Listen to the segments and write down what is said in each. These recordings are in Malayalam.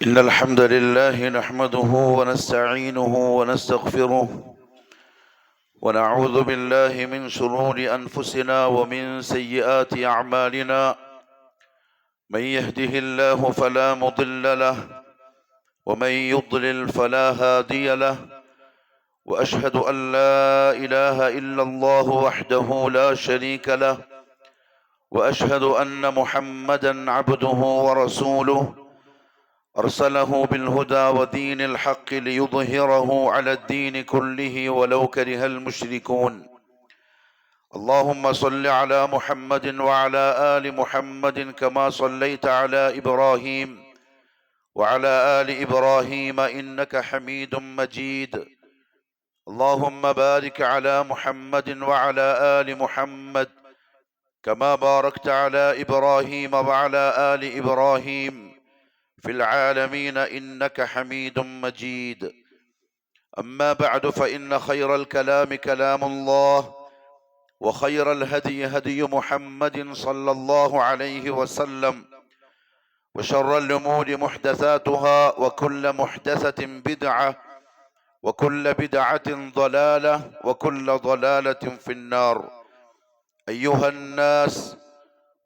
إن الحمد لله نحمده ونستعينه ونستغفره ونعوذ بالله من شرور أنفسنا ومن سيئات أعمالنا. من يهده الله فلا مضل له ومن يضلل فلا هادي له، وأشهد أن لا إله إلا الله وحده لا شريك له، وأشهد أن محمدا عبده ورسوله أرسله بالهدى ودين الحق ليظهره على الدين كله ولو كره المشركون. اللهم صل على محمد وعلى آل محمد كما صليت على إبراهيم وعلى آل إبراهيم إنك حميد مجيد. اللهم بارك على محمد وعلى آل محمد كما باركت على إبراهيم وعلى آل إبراهيم في العالمين إنك حميد مجيد. أما بعد، فإن خير الكلام كلام الله، وخير الهدي هدي محمد صلى الله عليه وسلم، وشر الأمور محدثاتها، وكل محدثة بدعة، وكل بدعة ضلالة، وكل ضلالة في النار. أيها الناس،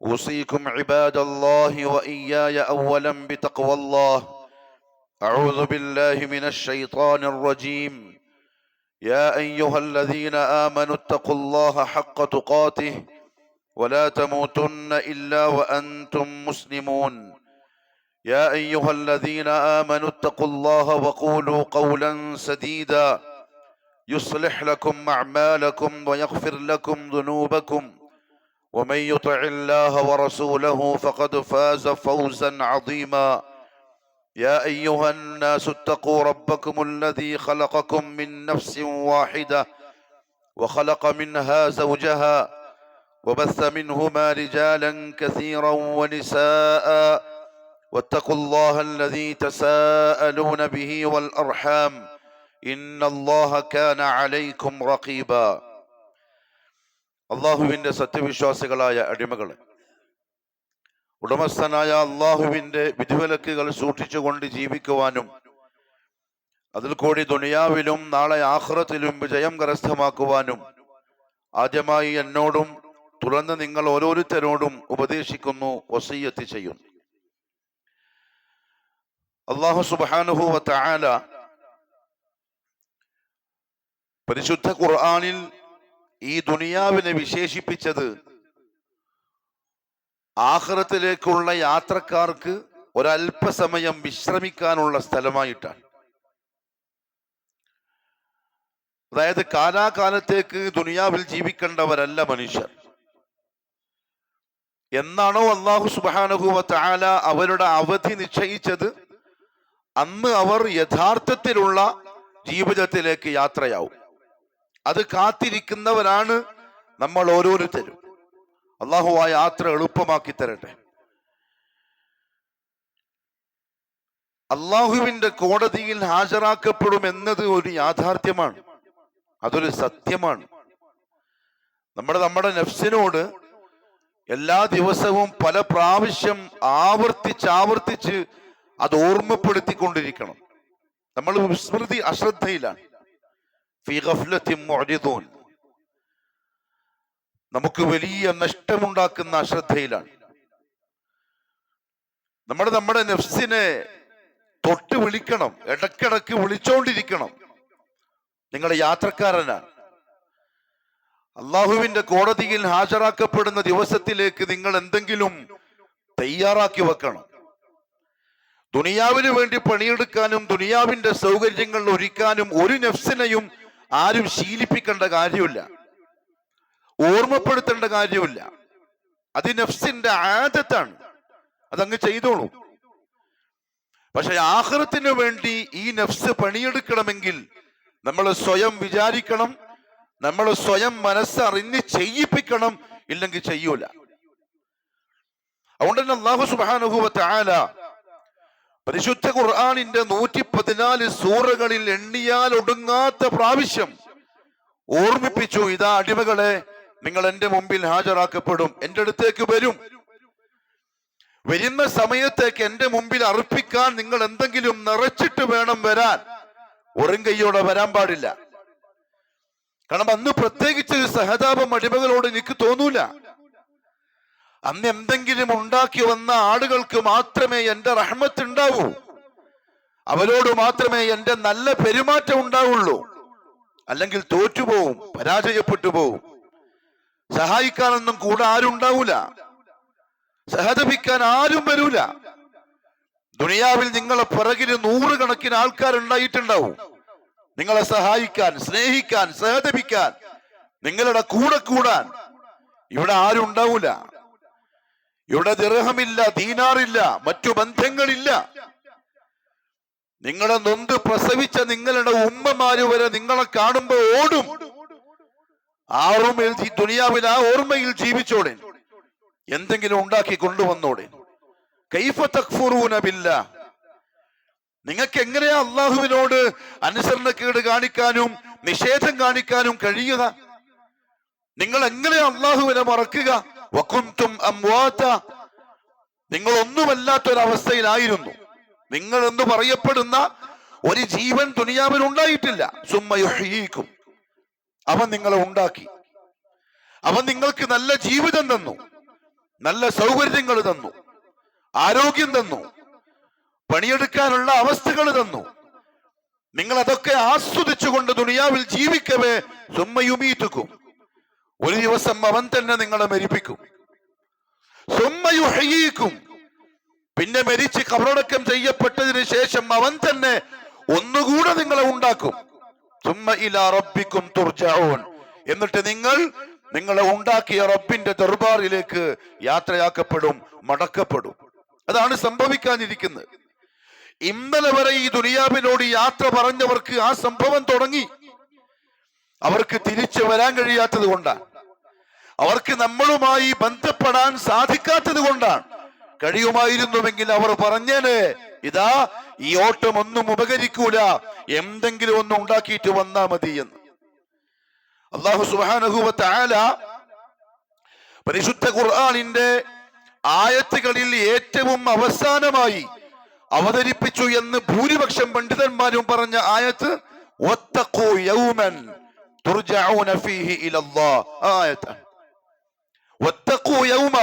أوصيكم عباد الله وإياي أولا بتقوى الله. أعوذ بالله من الشيطان الرجيم. يا أيها الذين آمنوا اتقوا الله حق تقاته ولا تموتن إلا وأنتم مسلمون. يا أيها الذين آمنوا اتقوا الله وقولوا قولا سديدا يصلح لكم أعمالكم ويغفر لكم ذنوبكم، ومن يطع الله ورسوله فقد فاز فوزا عظيما. يا أيها الناس اتقوا ربكم الذي خلقكم من نفس واحدة وخلق منها زوجها وبث منهما رجالا كثيرا ونساء، واتقوا الله الذي تساءلون به والأرحام إن الله كان عليكم رقيبا. അള്ളാഹുവിൻ്റെ സത്യവിശ്വാസികളായ അടിമകളെ, ഉടമസ്ഥനായ അള്ളാഹുവിൻ്റെ വിധിവിലക്കുകൾ സൂക്ഷിച്ചുകൊണ്ട് ജീവിക്കുവാനും അതിൽ കൂടി ദുനിയാവിലും നാളെ ആഖിറത്തിലും വിജയം കരസ്ഥമാക്കുവാനും ആദ്യമായി എന്നോടും തുടർന്ന് നിങ്ങൾ ഓരോരുത്തരോടും ഉപദേശിക്കുന്നു, വസിയ്യത്ത് ചെയ്യുന്നു. അല്ലാഹു സുബ്ഹാനഹു വ തആല പരിശുദ്ധ ഖുർആനിൽ ഈ ദുനിയാവിനെ വിശേഷിപ്പിച്ചത് ആഖിറത്തിലേക്കുള്ള യാത്രക്കാർക്ക് ഒരല്പസമയം വിശ്രമിക്കാനുള്ള സ്ഥലമായിട്ടാണ്. അതായത് കാലാകാലത്തേക്ക് ദുനിയാവിൽ ജീവിക്കേണ്ടവരല്ല മനുഷ്യർ. എന്നാണോ അല്ലാഹു സുബ്ഹാനഹു വ തആല അവരുടെ അവധി നിശ്ചയിച്ചത്, അന്ന് അവർ യഥാർത്ഥത്തിലുള്ള ജീവിതത്തിലേക്ക് യാത്രയാവും. അത് കാത്തിരിക്കുന്നവരാണ് നമ്മൾ ഓരോരുത്തരും. അല്ലാഹു ആ യാത്ര എളുപ്പമാക്കി തരട്ടെ. അള്ളാഹുവിന്റെ കോടതിയിൽ ഹാജരാക്കപ്പെടുമെന്നത് ഒരു യാഥാർത്ഥ്യമാണ്, അതൊരു സത്യമാണ്. നമ്മുടെ നഫ്സിനോട് എല്ലാ ദിവസവും പല പ്രാവശ്യം ആവർത്തിച്ച് അത് ഓർമ്മപ്പെടുത്തിക്കൊണ്ടിരിക്കണം. നമ്മൾ വിസ്മൃതി അശ്രദ്ധയിലാണ്. ഫീ ഗഫ്ലത്തിൻ മുഅ്രിദൂൻ, നമുക്ക് വലിയ നഷ്ടമുണ്ടാക്കുന്ന അശ്രദ്ധയിലാണ്. നമ്മുടെ നഫ്സിനെ തൊട്ട് വിളിക്കണം, ഇടക്കിടക്ക് വിളിച്ചോണ്ടിരിക്കണം. നിങ്ങളുടെ യാത്രക്കാരനാണ്. അള്ളാഹുവിന്റെ കോടതിയിൽ ഹാജരാക്കപ്പെടുന്ന ദിവസത്തിലേക്ക് നിങ്ങൾ എന്തെങ്കിലും തയ്യാറാക്കി വെക്കണം. ദുനിയാവിന് വേണ്ടി പണിയെടുക്കാനും ദുനിയാവിന്റെ സൗകര്യങ്ങൾ ഒരുക്കാനും ഒരു നഫ്സിനെയും ആരും ശീലിപ്പിക്കേണ്ട കാര്യമില്ല, ഓർമ്മപ്പെടുത്തേണ്ട കാര്യമില്ല. അത് നഫ്സിന്റെ ആദത്താണ്, അതങ്ങ് ചെയ്തോളൂ. പക്ഷെ ആഖിറത്തിന് വേണ്ടി ഈ നഫ്സ് പണിയെടുക്കണമെങ്കിൽ നമ്മൾ സ്വയം വിചാരിക്കണം, നമ്മൾ സ്വയം മനസ്സറിഞ്ഞ് ചെയ്യിപ്പിക്കണം, ഇല്ലെങ്കിൽ ചെയ്യൂല. അതുകൊണ്ട് തന്നെ അല്ലാഹു സുബ്ഹാനഹു വ തആല പരിശുദ്ധ ഖുർആനിന്റെ 114 സൂറകളിൽ എണ്ണിയാൽ ഒടുങ്ങാത്ത പ്രാവശ്യം ഓർമ്മിപ്പിച്ചു, ഇതാ അടിമകളെ, നിങ്ങൾ എന്റെ മുമ്പിൽ ഹാജരാക്കപ്പെടും, എന്റെ അടുത്തേക്ക് വരും. വരുന്ന സമയത്തേക്ക് എന്റെ മുമ്പിൽ അർപ്പിക്കാൻ നിങ്ങൾ എന്തെങ്കിലും നിറച്ചിട്ട് വേണം വരാൻ. വെറും കൈയോടെ വരാൻ പാടില്ല. കാരണം അന്ന് പ്രത്യേകിച്ച് സഹതാപം അടിമകളോട് എനിക്ക് തോന്നൂല. അന്ന് എന്തെങ്കിലും ഉണ്ടാക്കി വന്ന ആളുകൾക്ക് മാത്രമേ എന്റെ റഹ്മത്ത് ഉണ്ടാവൂ, അവരോട് മാത്രമേ എന്റെ നല്ല പെരുമാറ്റം ഉണ്ടാവുള്ളൂ. അല്ലെങ്കിൽ തോറ്റുപോവും, പരാജയപ്പെട്ടു പോവും. സഹായിക്കാനൊന്നും കൂടെ ആരും ഉണ്ടാവൂല, സഹതപിക്കാൻ ആരും വരൂല. ദുനിയാവിൽ നിങ്ങളെ പിറകിൽ 100 കണക്കിന് ആൾക്കാരുണ്ടായിട്ടുണ്ടാവും, നിങ്ങളെ സഹായിക്കാൻ, സ്നേഹിക്കാൻ, സഹതപിക്കാൻ, നിങ്ങളുടെ കൂടെ കൂടാൻ. ഇവിടെ ആരും ഉണ്ടാവൂല. ഇവിടെ ദിർഹമില്ല, ദീനാറില്ല, മറ്റു ബന്ധങ്ങളില്ല. നിങ്ങളെ നൊന്ത് പ്രസവിച്ച നിങ്ങളുടെ ഉമ്മമാര് വരെ നിങ്ങളെ കാണുമ്പോ ഓടും. ദുനിയാവിൽ ആ ഓർമ്മയിൽ ജീവിച്ചോടെ, എന്തെങ്കിലും ഉണ്ടാക്കി കൊണ്ടുവന്നോടെ. കൈഫ തക്ഫുറൂന ബില്ലാഹ്, നിങ്ങൾക്ക് എങ്ങനെയാ അള്ളാഹുവിനോട് അനുസരണക്കേട് കാണിക്കാനും നിഷേധം കാണിക്കാനും കഴിയുക? നിങ്ങൾ എങ്ങനെയാ അള്ളാഹുവിനെ മറക്കുക? വകുന്തും അംവാത, നിങ്ങൾ ഒന്നുമല്ലാത്തൊരവസ്ഥയിലായിരുന്നു. നിങ്ങൾ എന്ന് പറയപ്പെടുന്ന ഒരു ജീവൻ ദുനിയാവിൽ ഉണ്ടായിട്ടില്ല. സുമ്മ യുഹ്യീകും, അവൻ നിങ്ങളെ ഉണ്ടാക്കി, അവൻ നിങ്ങൾക്ക് നല്ല ജീവിതം തന്നു, നല്ല സൗകര്യങ്ങൾ തന്നു, ആരോഗ്യം തന്നു, പണിയെടുക്കാനുള്ള അവസ്ഥകൾ തന്നു. നിങ്ങൾ അതൊക്കെ ആസ്വദിച്ചുകൊണ്ട് ദുനിയാവിൽ ജീവിക്കവേ സുമ്മ യുമീതുക്കും, ഒരു ദിവസം അവൻ തന്നെ നിങ്ങളെ മരിപ്പിക്കും. സുമ്മ യുഹ്യീകും, പിന്നെ മരിച്ച് ഖബറടക്കം ചെയ്യപ്പെട്ടതിന് ശേഷം അവൻ തന്നെ ഒന്നുകൂടെ നിങ്ങളെ ഉണ്ടാക്കും. സുമ്മ ഇലാ റബ്ബിക്കും തുർജഊൻ, എന്നിട്ട് നിങ്ങളെ ഉണ്ടാക്കിയ റബ്ബിന്റെ ദർബാറിലേക്ക് യാത്രയാക്കപ്പെടും, മടക്കപ്പെടും. അതാണ് സംഭവിക്കാനിരിക്കുന്നത്. ഇന്നലെ വരെ ഈ ദുനിയാവിനോട് യാത്ര പറഞ്ഞവർക്ക് ആ സംഭവം തുടങ്ങി. അവർക്ക് തിരിച്ചു വരാൻ കഴിയാത്തത് കൊണ്ടാണ്, അവർക്ക് നമ്മളുമായി ബന്ധപ്പെടാൻ സാധിക്കാത്തത് കൊണ്ടാണ്. കഴിയുമായിരുന്നുവെങ്കിൽ അവർ പറഞ്ഞേനെ, ഇതാ ഈ ഓട്ടം ഒന്നും ഉപകരിക്കൂല, എന്തെങ്കിലും ഒന്നും ഉണ്ടാക്കിയിട്ട് വന്നാ മതി എന്ന്. അല്ലാഹു സുബ്ഹാനഹു വ തആല പരിശുദ്ധ ഖുർആനിന്റെ ആയത്തുകളിൽ ഏറ്റവും അവസാനമായി അവതരിപ്പിച്ചു എന്ന് ഭൂരിപക്ഷം പണ്ഡിതന്മാരും പറഞ്ഞ ആയത്ത് വത്തഖൂ യൗമൻ തുർജഊന ഫീഹി ഇലല്ലാഹ് ആയത്ത്. വത്തഖൂ യൗമ,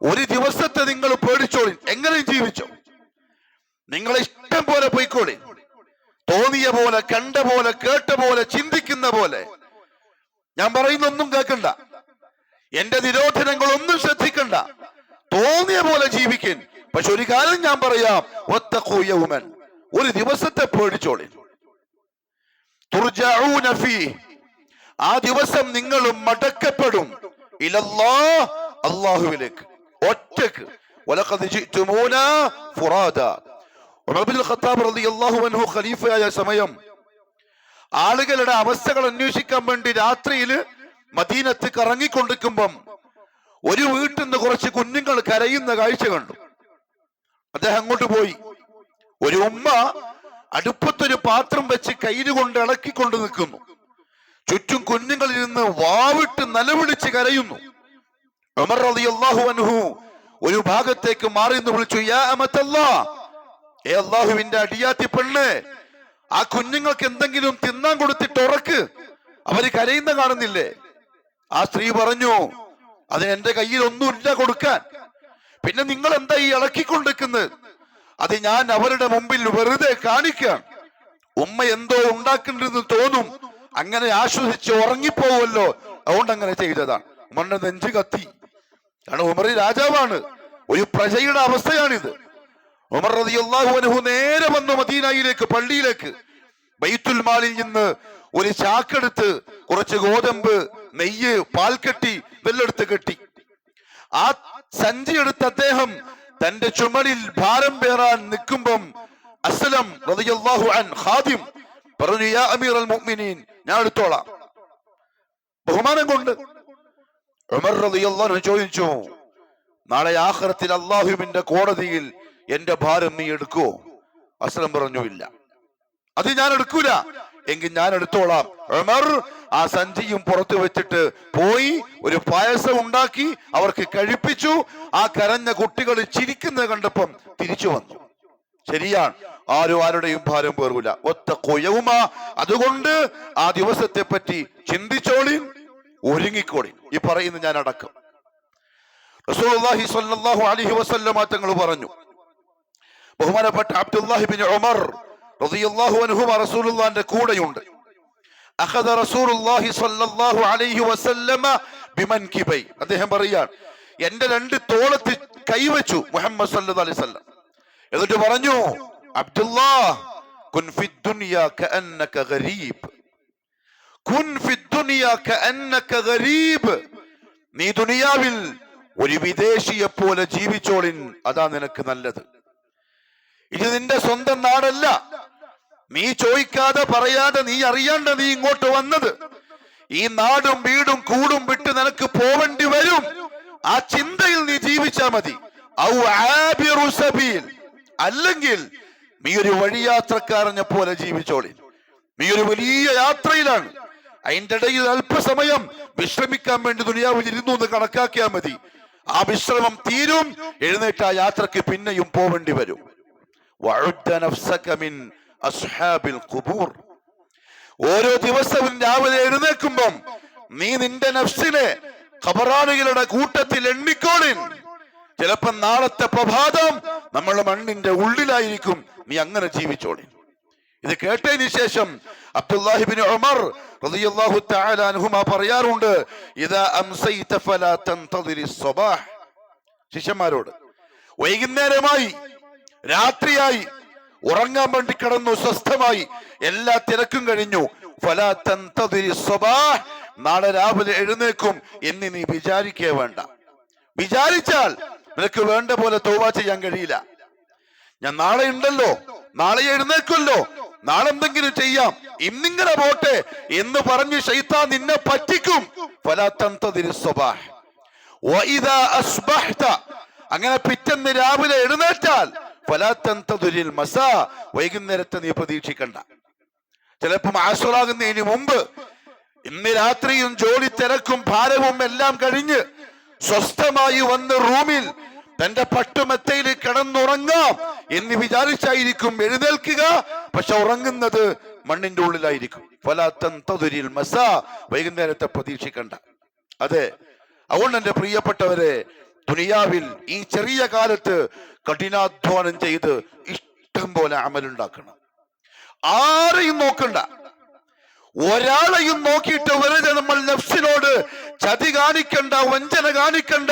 ഒരു ദിവസത്തെ നിങ്ങൾ പേടിച്ചോളി. എങ്ങനെ ജീവിച്ചോ, നിങ്ങളെ ഇഷ്ടം പോലെ പോയിക്കോളി, തോന്നിയ പോലെ, കണ്ട പോലെ, കേട്ട പോലെ, ചിന്തിക്കുന്ന പോലെ. ഞാൻ പറയുന്നൊന്നും കേൾക്കണ്ട, എന്റെ നിരോധനങ്ങളൊന്നും ശ്രദ്ധിക്കണ്ട, തോന്നിയ പോലെ ജീവിക്കാൻ. പക്ഷെ ഒരു കാര്യം ഞാൻ പറയാം, വത്തഖൂ യൗമൻ, ഒരു ദിവസത്തെ പേടിച്ചോളി. തുർജഊന ഫീഹി, ആ ദിവസം നിങ്ങൾ മടക്കപ്പെടും. ഇലല്ലാഹ്, അല്ലാഹുവിലേക്ക് ഒറ്റക്ക്. വലഖദ് ജിഅ്തുമൂനാ ഫുറാദാ. ഉമർ ഇബ്നുൽ ഖത്താബ് റളിയല്ലാഹു അൻഹു ഖലീഫയായ സമയം ആളുകളുടെ അവസ്ഥകൾ അന്വേഷിക്കാൻ വേണ്ടി രാത്രിയിൽ മദീനത്ത് കറങ്ങിക്കൊണ്ടിരിക്കുമ്പം ഒരു വീട്ടിൽ നിന്ന് കുറച്ച് കുഞ്ഞുങ്ങൾ കരയുന്ന കാഴ്ച കണ്ടു. അദ്ദേഹം അങ്ങോട്ട് പോയി. ഒരു ഉമ്മ അടുപ്പത്തൊരു പാത്രം വെച്ച് കയ്യിലുകൊണ്ട് ഇളക്കിക്കൊണ്ട് നിൽക്കുന്നു. ചുറ്റും കുഞ്ഞുങ്ങളിൽ നിന്ന് വാവിട്ട് നിലവിളിച്ച് കരയുന്നു. ഉമർ റളിയല്ലാഹു അൻഹു ഒരു ഭാഗത്തേക്ക് മാറി നിന്ന് വിളിച്ചു, യാ അമത്തല്ലാഹ്, ഏ അല്ലാഹുവിന്റെ അടിയാത്തി പെണ്ണ്, ആ കുഞ്ഞുങ്ങൾക്ക് എന്തെങ്കിലും തിന്നാൻ കൊടുത്തിട്ട് ഉറക്ക്, അവര് കരയുന്ന കാണുന്നില്ലേ? ആ സ്ത്രീ പറഞ്ഞു, അതിന് എന്റെ കയ്യിൽ ഒന്നുമില്ല കൊടുക്കാൻ. പിന്നെ നിങ്ങൾ എന്താ ഈ ഇളക്കിക്കൊണ്ടിരിക്കുന്നത്? അത് ഞാൻ അവരുടെ മുമ്പിൽ വെറുതെ കാണിക്കാം. ഉമ്മ എന്തോ ഉണ്ടാക്കുന്നുണ്ടെന്ന് തോന്നും, അങ്ങനെ ആശ്വസിച്ച് ഉറങ്ങിപ്പോവല്ലോ, അതുകൊണ്ട് അങ്ങനെ ചെയ്തതാണ്. ഉമറിന്റെ നെഞ്ച് കത്തി. കാരണം ഉമർ രാജാവാണ്, ഒരു പ്രജയുടെ അവസ്ഥയാണിത്. ഉമർ റളിയല്ലാഹു അൻഹു നേരെ വന്നു മദീനയിലേക്ക്, പള്ളിയിലേക്ക്. ബൈത്തുൽ മാലിൽ നിന്ന് ഒരു ചാക്കെടുത്ത് കുറച്ച് ഗോതമ്പ്, നെയ്യ്, പാൽക്കട്ടി ഇതെല്ലെടുത്ത് കെട്ടി. ആ സഞ്ചി എടുത്ത് അദ്ദേഹം തന്റെ ചുമലിൽ ഭാരം പേറാൻ നിൽക്കുമ്പം അസ്ലം റളിയല്ലാഹു അൻഹു ഖാദിം പറഞ്ഞു, യാ അമീറൽ മുഅ്മിനീൻ, ഞാൻ എടുത്തോളാം. ബഹുമാനം കൊണ്ട് ഉമർ റളിയല്ലാഹു അൻഹു ചോദിച്ചു, നാളെ ആഖിറത്തിൽ അല്ലാഹുവിന്റെ കോടതിയിൽ എന്റെ ഭാരം നീ എടുക്കുവോ? അസ്ലം പറഞ്ഞു, ഇല്ല. അത് ഞാൻ എടുക്കൂല. എങ്കിൽ ഞാൻ എടുത്തോളാം. ഉമർ ആ സഞ്ചിയും പുറത്തു വെച്ചിട്ട് പോയി ഒരു പായസം ഉണ്ടാക്കി അവർക്ക് കഴിപ്പിച്ചു. ആ കരഞ്ഞ കുട്ടികൾ ചിരിക്കുന്നത് കണ്ടപ്പം തിരിച്ചു വന്നു. ശരിയാണ്, ആരും ആരുടെയും ഭാരം പേറൂല. ഒത്ത കൊയവുമ. അതുകൊണ്ട് ആ ദിവസത്തെ പറ്റി ചിന്തിച്ചോളി, ഒരുങ്ങിക്കോളി. ഈ പറയുന്ന ഞാൻ അടക്കം. റസൂലുള്ളാഹി സ്വല്ലല്ലാഹു അലൈഹി വസല്ലമ തങ്ങൾ പറഞ്ഞു, ബഹുമാനപ്പെട്ട അബ്ദുല്ലാഹി ഇബ്നു ഉമർ റളിയല്ലാഹു അൻഹുമ റസൂലുള്ളാഹിന്റെ കൂടെയുണ്ട്. അഖദ റസൂലുള്ളാഹി സ്വല്ലല്ലാഹു അലൈഹി വസല്ലമ ബിമൻകിബൈ. അദ്ദേഹം പറയാൻ, എന്റെ രണ്ട് തോളത്ത് കൈവച്ചു മുഹമ്മദ് സല്ലല്ലാഹു അലൈഹി വസല്ലം. എന്നിട്ട് പറഞ്ഞു, അബ്ദുല്ലാഹ് കുൻ ഫിദ് ദുനിയ കഅന്നക ഗരീബ്, കുൻ ഫിദ് ദുനിയ കഅന്നക ഗരീബ്. നീ ദുനിയാവിൽ ഒരു വിദേശിയെ പോലെ ജീവിച്ചോളിൻ, അതാ നിനക്ക് നല്ലത്. ഇത് നിന്റെ സ്വന്തം നാടല്ല. നീ ചോദിക്കാതെ പറയാതെ നീ അറിയാണ്ട് നീ ഇങ്ങോട്ട് വന്നത്. ഈ നാടും വീടും കൂടും വിട്ട് നിനക്ക് പോവേണ്ടി വരും. ആ ചിന്തയിൽ നീ ജീവിച്ചാ മതി. ഔ ആബിറു സബീൽ, അല്ലെങ്കിൽ നീ ഒരു വഴിയാത്രക്കാരനെ പോലെ ജീവിച്ചോളി. നീ ഒരു വലിയ യാത്രയിലാണ്, അതിന്റെ ഇടയിൽ അല്പസമയം വിശ്രമിക്കാൻ വേണ്ടി ദുനിയാവിൽ ഇരുന്നു എന്ന് കണക്കാക്കിയാൽ മതി. ആ വിശ്രമം തീരും, എഴുന്നേറ്റ് ആ യാത്രക്ക് പിന്നെയും പോവേണ്ടി വരും. ഓരോ ദിവസവും രാവിലെ എഴുന്നേൽക്കുമ്പം നീ നിന്റെ നഫ്സിനെ ഖബറാനുകളുടെ കൂട്ടത്തിൽ എണ്ണിക്കോളിൻ. ചിലപ്പോ നാളത്തെ പ്രഭാതം നമ്മളെ മണ്ണിന്റെ ഉള്ളിലായിരിക്കും. നീ അങ്ങനെ ജീവിച്ചോളിൻ. ഇത് കേട്ടതിന് ശേഷം അബ്ദുല്ലാഹി ഇബ്നു ഉമർ റളിയല്ലാഹു തആല അൻഹുമാ പറയാറുണ്ട്, ഇദാ അംസൈത ഫലാ തൻതദിരി സ്വബാഹ്. ശിഷ്യന്മാരോട്, വൈകുന്നേരമായി, രാത്രിയായി, ഉറങ്ങാൻ വേണ്ടി കിടന്നു, സ്വസ്ഥമായി, എല്ലാ തിരക്കും കഴിഞ്ഞു. ഫലാ തൻതദിരി സ്വബാഹ്, നാളെ രാവിലെ എഴുന്നേക്കും എന്ന് നീ വിചാരിക്കേ വേണ്ട. വിചാരിച്ചാൽ നിനക്ക് വേണ്ട പോലെ തൗബ ചെയ്യാൻ കഴിയില്ല. ഞാൻ നാളെ ഉണ്ടല്ലോ, നാളെ എഴുന്നേൽക്കുമല്ലോ, നാളെ എന്തെങ്കിലും ചെയ്യാം, ഇന്നിങ്ങനെ പോട്ടെ എന്ന് പറഞ്ഞ് ശൈത്താൻ നിന്നെ പറ്റിക്കും. ഫലാ തൻതദിരി സ്വബാഹ് വഇദാ അസ്ബഹ്ത, അങ്ങനെ പിറ്റേന്ന് രാവിലെ എഴുന്നേറ്റാൽ ഫലാ തൻതദിരിൽ മസാ, വൈകുന്നേരത്തെ നീ പ്രതീക്ഷിക്കണ്ട. ചിലപ്പം ആശ്വറാകുന്നതിന് മുമ്പ് ഇന്ന് രാത്രിയും ജോലി തിരക്കും ഭാരവും എല്ലാം കഴിഞ്ഞ് സ്വസ്ഥമായി വന്ന് റൂമിൽ തന്റെ പട്ടുമെത്തയിൽ കിടന്നുറങ്ങാം എന്ന് വിചാരിച്ചായിരിക്കും എഴുന്നേൽക്കുക. പക്ഷെ ഉറങ്ങുന്നത് മണ്ണിന്റെ ഉള്ളിലായിരിക്കും. ഫലാ തൻതദിരിൽ മസാ, വൈകുന്നേരത്തെ പ്രതീക്ഷിക്കണ്ട. അതെ, അതുകൊണ്ട് എന്റെ പ്രിയപ്പെട്ടവരെ, ദുനിയാവിൽ ഈ ചെറിയ കാലത്ത് കഠിനാധ്വാനം ചെയ്ത് ഇഷ്ടം പോലെ അമലുണ്ടാക്കണം. ആരെയും നോക്കണ്ട, ഒരാളെയും നോക്കിയിട്ട് വെറുതെ നമ്മൾ നഫ്സിനോട് ചതി കാണിക്കണ്ട, വഞ്ചന കാണിക്കണ്ട.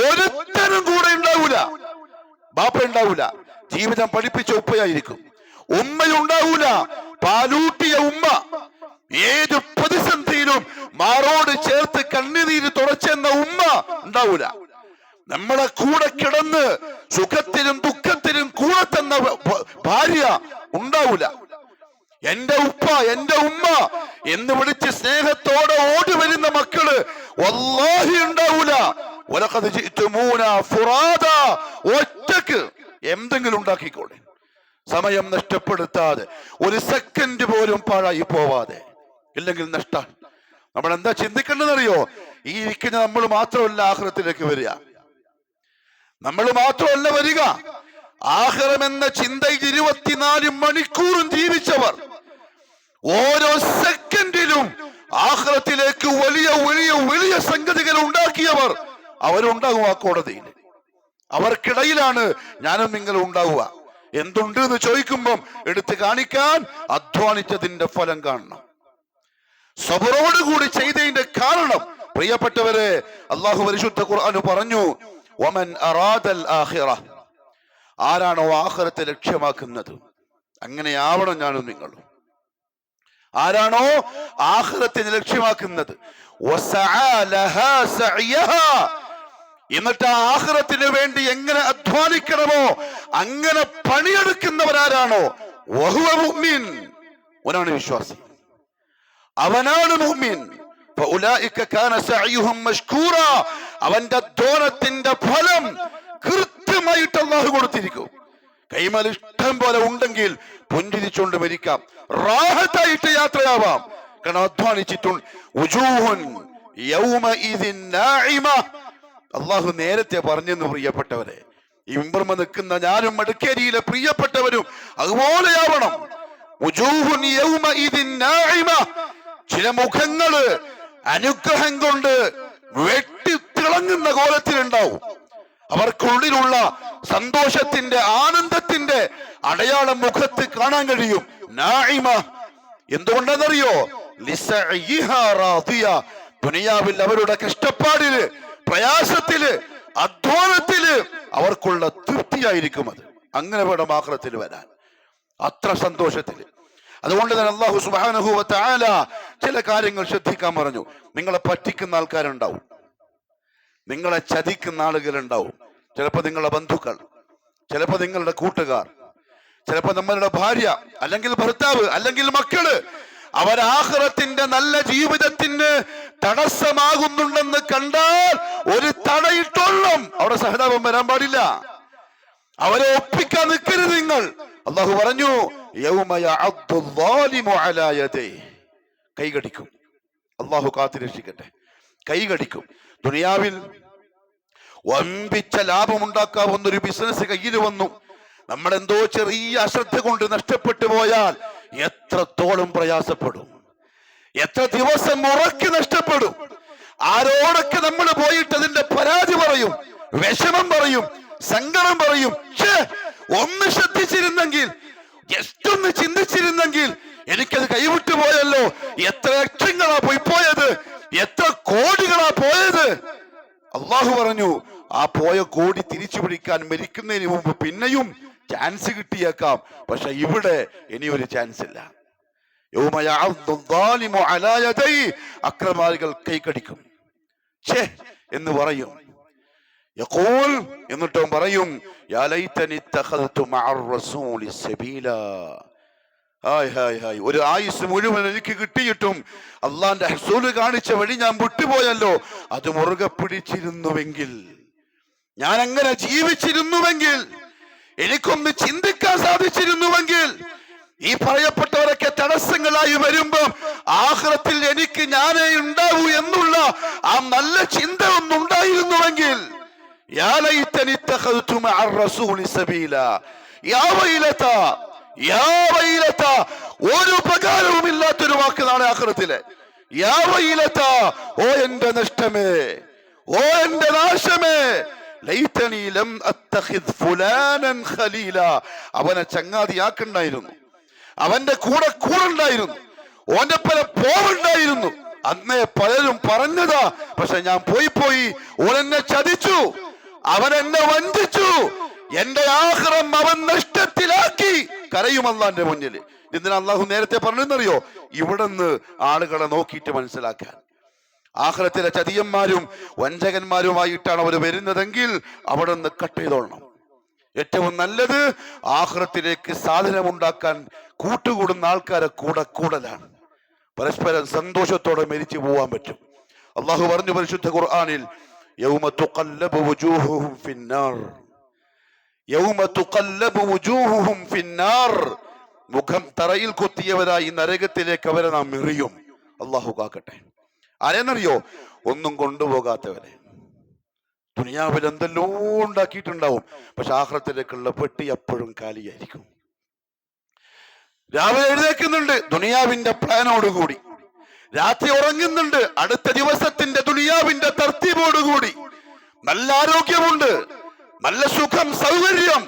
ഒരുത്തരും കൂടെ ഉണ്ടാവൂല. ബാപ്പ ഉണ്ടാവൂല, ജീവിതം പഠിപ്പിച്ച ഉപ്പയായിരിക്കും. ഉമ്മയുണ്ടാവൂല, പാലൂട്ടിയ ഉമ്മ. ഏത് പ്രതിസന്ധിയിലും മാറോട് ചേർത്ത് കണ്ണുനീര് തുടച്ചെന്ന ഉമ്മ ഉണ്ടാവൂല. നമ്മളെ കൂടെ കിടന്ന് സുഖത്തിലും ദുഃഖത്തിലും കൂടെ തന്ന ഭാര്യ ഉണ്ടാവൂല. എന്റെ ഉപ്പ, എന്റെ ഉമ്മ എന്ന് വിളിച്ച് സ്നേഹത്തോടെ ഓടി വരുന്ന മക്കള് വല്ലാഹി ഉണ്ടാവൂല. വലഖദ് ജിഅ്തുമൂനാ ഫുറാദാ, ഒറ്റക്ക് എന്തെങ്കിലും ഉണ്ടാക്കിക്കോളെ, സമയം നഷ്ടപ്പെടുത്താതെ, ഒരു സെക്കൻഡ് പോലും പാഴായി പോവാതെ. ഇല്ലെങ്കിൽ നഷ്ടം. നമ്മൾ എന്താ ചിന്തിക്കേണ്ടതെന്നറിയോ? ഈ ഇരിക്കുന്ന നമ്മൾ മാത്രമല്ല ആഖിറത്തിലേക്ക് വരിക, നമ്മൾ മാത്രമല്ല വരിക. ആഖിറം എന്ന ചിന്തയിൽ 24 മണിക്കൂറും ജീവിച്ചവർ, ഓരോ സെക്കൻഡിലും ആഖിറത്തിലേക്ക് വലിയ വലിയ വലിയ സംഗതികൾ ഉണ്ടാക്കിയവർ, അവരുണ്ടാകും ആ കോടതിയിൽ. അവർക്കിടയിലാണ് ഞാനും നിങ്ങളും ഉണ്ടാവുക. എന്തുണ്ട് എന്ന് ചോദിക്കുമ്പം എടുത്തു കാണിക്കാൻ അധ്വാനിച്ചതിന്റെ ഫലം കാണണം. സബറോടുകൂടി ചെയ്തതിന്റെ കാരണം, പ്രിയപ്പെട്ടവരെ, അല്ലാഹു പരിശുദ്ധ ഖുർആൻ പറഞ്ഞു, വമൻ അറാദൽ ആഖിറ, ആരാണോ ആഖിറത്തെ ലക്ഷ്യമാക്കുന്നത്, അങ്ങനെയാവണം ഞാനും നിങ്ങളും. ആരാണോ ആഖിറത്തിനെ ലക്ഷ്യമാക്കുന്നത്, എന്നിട്ട് ആ ആഖിറത്തിന് വേണ്ടി എങ്ങനെ അധ്വാനിക്കണമോ അങ്ങനെ പണിയെടുക്കുന്നവരാരാണോ, വഹുവ മുഅ്മിൻ, അവനാണ് വിശ്വാസി, അവനാണ് മുഅ്മിൻ. ഫഉലൈക കാന സഅയുഹും മഷ്കൂറാ, അവന്റെ അധ്വാനത്തിന്റെ ഫലം കൃത്യമായിട്ട് അല്ലാഹു കൊടുത്തിരിക്കും. കൈമൽ ഇഷ്ടം പോലെ ഉണ്ടെങ്കിൽ പുഞ്ചിരിച്ചുകൊണ്ട് മരിക്കാം, റാഹത്തായിട്ട് യാത്രയാവാം. കാരണം അധ്വാനിച്ചിട്ടുണ്ട്. വുജൂഹുൻ യൗമഇദിൻ നാഇമ. അള്ളാഹു നേരത്തെ പറഞ്ഞെന്ന് പ്രിയപ്പെട്ടവരെ, ഈ മിമ്പർമ നിൽക്കുന്ന ഞാനും മടക്കേരിയിലെ പ്രിയപ്പെട്ടവരും അതുപോലെയാവണം. വുജൂഹുൻ യൗമഇദിൻ നാഇമ. ചില മുഖങ്ങള് അനുഗ്രഹം കൊണ്ട് വെട്ടിത്തിളങ്ങുന്ന കോലത്തിലുണ്ടാവും. അവർക്കുള്ളിലുള്ള സന്തോഷത്തിന്റെ ആനന്ദത്തിന്റെ അടയാളം മുഖത്ത് കാണാൻ കഴിയും. നാഇമ. എന്തുകൊണ്ടെന്നറിയോ? ലിസഇഹാ റാദിയ. ദുനിയാവിൽ അവരുടെ കഷ്ടപ്പാടില്, പ്രയാസത്തില്, അധ്വാനത്തില് അവർക്കുള്ള തൃപ്തിയായിരിക്കും അത്. അങ്ങനെ വേണം ആഖിറത്തിൽ വരാൻ, അത്ര സന്തോഷത്തില്. അതുകൊണ്ട് തന്നെ അല്ലാഹു സുബ്ഹാനഹു വ തആല ചില കാര്യങ്ങൾ ശ്രദ്ധിക്കാൻ പറഞ്ഞു. നിങ്ങളെ പറ്റിക്കുന്ന ആൾക്കാരുണ്ടാവും, നിങ്ങളെ ചതിക്കുന്ന ആളുകളുണ്ടാവും. ചിലപ്പോൾ നിങ്ങളുടെ ബന്ധുക്കൾ, ചിലപ്പോൾ നിങ്ങളുടെ കൂട്ടുകാർ, ചിലപ്പോൾ നമ്മളുടെ ഭാര്യ, അല്ലെങ്കിൽ ഭർത്താവ്, അല്ലെങ്കിൽ മക്കള്. അവർ ആഖിറത്തിന്റെ നല്ല ജീവിതത്തിന് തടസ്സമാകുന്നുണ്ടെന്ന് കണ്ടാൽ ഒരു തടയിട്ടോളം അവിടെ സഹതാപം വരാൻ പാടില്ല. അവരെ ഒപ്പിക്കാൻ നിൽക്കരുത് നിങ്ങൾ. അള്ളാഹു പറഞ്ഞു, കൈകടിക്കും. അള്ളാഹു കാത്തുരക്ഷിക്കട്ടെ. കൈകടിക്കും. ദുനിയാവിൽ വമ്പിച്ച ലാഭമുണ്ടാക്കാവുന്നൊരു ബിസിനസ് കയ്യിൽ വന്നു, നമ്മളെന്തോ ചെറിയ അശ്രദ്ധ കൊണ്ട് നഷ്ടപ്പെട്ടു പോയാൽ എത്രത്തോളം പ്രയാസപ്പെടും, എത്ര ദിവസം ഉറക്കി നഷ്ടപ്പെടും. ആരോടൊക്കെ നമ്മൾ പോയിട്ട് അതിന്റെ പരാതി പറയും, വിഷമം പറയും, സങ്കടം പറയും. ഒന്ന് ശ്രദ്ധിച്ചിരുന്നെങ്കിൽ, ജസ്റ്റ് ഒന്ന് ചിന്തിച്ചിരുന്നെങ്കിൽ, എനിക്കത് കൈവിട്ടു പോയല്ലോ. എത്ര ലക്ഷങ്ങളാ പോയത്, എത്ര കോടികളാ പോയത്. അള്ളാഹു പറഞ്ഞു, ആ പോയ കോടി തിരിച്ചു പിടിക്കാൻ മരിക്കുന്നതിന് മുമ്പ് പിന്നെയും ചാൻസ് കിട്ടിയേക്കാം. പക്ഷെ ഇവിടെ ഇനിയൊരു ചാൻസ് ഇല്ല. അക്രമാരികൾ കൈകടിക്കും, ഛേ എന്ന് പറയും. യഖൂൽ, എന്നിട്ടും പറയും, യാ ലൈതനി ഇത്തഖദതു മഅർ റസൂലി സബീലാ. ഹായ് ഹായ് ഹായ്, ഒരു ആയുസ് മുഴുവൻ എനിക്ക് കിട്ടിയിട്ടും അള്ളാന്റെ റസൂല് കാണിച്ച വഴി ഞാൻ വിട്ടുപോയല്ലോ. അത് മുറുകെ പിടിച്ചിരുന്നുവെങ്കിൽ, ഞാൻ അങ്ങനെ ജീവിച്ചിരുന്നുവെങ്കിൽ, എനിക്കൊന്ന് ചിന്തിക്കാൻ സാധിച്ചിരുന്നുവെങ്കിൽ, ഈ പറയപ്പെട്ടവരൊക്കെ തടസ്സങ്ങളായി വരുമ്പം ആഖിറത്തിൽ എനിക്ക് ഞാനേ ഉണ്ടാവൂ എന്നുള്ള ആ നല്ല ചിന്ത ഒന്നുണ്ടായിരുന്നുവെങ്കിൽ, യാ ലൈതനി ഇത്തഖദതു മഅർ റസൂലി സബീലാ. യാ വൈലതാ, യാ വൈലതാ. ഒരു ഉപകാരവും ഇല്ലാത്തൊരു വാക്ക് നാളെ ആഖിറത്തിലെ. യാ വൈലതാ, ഓ എന്റെ നഷ്ടമേ, ഓ എന്റെ നാശമേ. ലൈതനി ലം അത്തഖിദ് ഫുലാനൻ ഖലീല. അവനെ ചങ്ങാതിയാക്കുണ്ടായിരുന്നു, അവന്റെ കൂടെ ഉണ്ടായിരുന്നു, ഓന്റെ പല പോവുണ്ടായിരുന്നു. അന്നേ പലരും പറഞ്ഞതാ, പക്ഷെ ഞാൻ പോയി ഓൻ എന്നെ ചതിച്ചു, അവൻ എന്നെ വഞ്ചിച്ചു, എന്റെ ആഖിറം അവൻ നഷ്ടത്തിലാക്കി. കരയും അല്ലാഹുവിന്റെ മുന്നിൽ. എന്തിനാ അള്ളാഹു നേരത്തെ പറഞ്ഞെന്നറിയോ? ഇവിടുന്ന് ആളുകളെ നോക്കിയിട്ട് മനസ്സിലാക്കാൻ. ആഖിറത്തിലെ ചതിയന്മാരും വഞ്ചകന്മാരുമായിട്ടാണ് അവർ വരുന്നതെങ്കിൽ അവിടെ നിന്ന് കട്ട് ചെയ്തോളണം. ഏറ്റവും നല്ലത് ആഖിറത്തിലേക്ക് സാധനമുണ്ടാക്കാൻ കൂട്ടുകൂടുന്ന ആൾക്കാരെ കൂടലാണ്. പരസ്പരം സന്തോഷത്തോടെ മരിച്ചു പോവാൻ പറ്റും. അള്ളാഹു പറഞ്ഞു പരിശുദ്ധ ഖുർആനിൽ, യൗമ തുഖല്ലബു വുജൂഹുഹും ഫിന്നാർ. യൗമ തുഖല്ലബു വുജൂഹുഹും ഫിന്നാർ. മുഖം തറയിൽ കുത്തിയവരായി നരകത്തിലേക്ക് അവരെ നാം എറിയും. അള്ളാഹു കാക്കട്ടെ. ആരെന്നറിയോ? ഒന്നും കൊണ്ടുപോകാത്തവരെ. ദുനിയാവിൽ എന്തെല്ലോ ഉണ്ടാക്കിയിട്ടുണ്ടാവും, പക്ഷെ ആഖിറത്തിലേക്കുള്ള പെട്ടി എപ്പോഴും കാലിയായിരിക്കും. രാവിലെ എഴുന്നേൽക്കുന്നുണ്ട് ദുനിയാവിന്റെ പ്ലാനോടുകൂടി, രാത്രി ഉറങ്ങുന്നുണ്ട് അടുത്ത ദിവസത്തിന്റെ ദുനിയാവിന്റെ തർത്തീബോടുകൂടി. നല്ല ആരോഗ്യമുണ്ട്, നല്ല സുഖം, സൗകര്യം.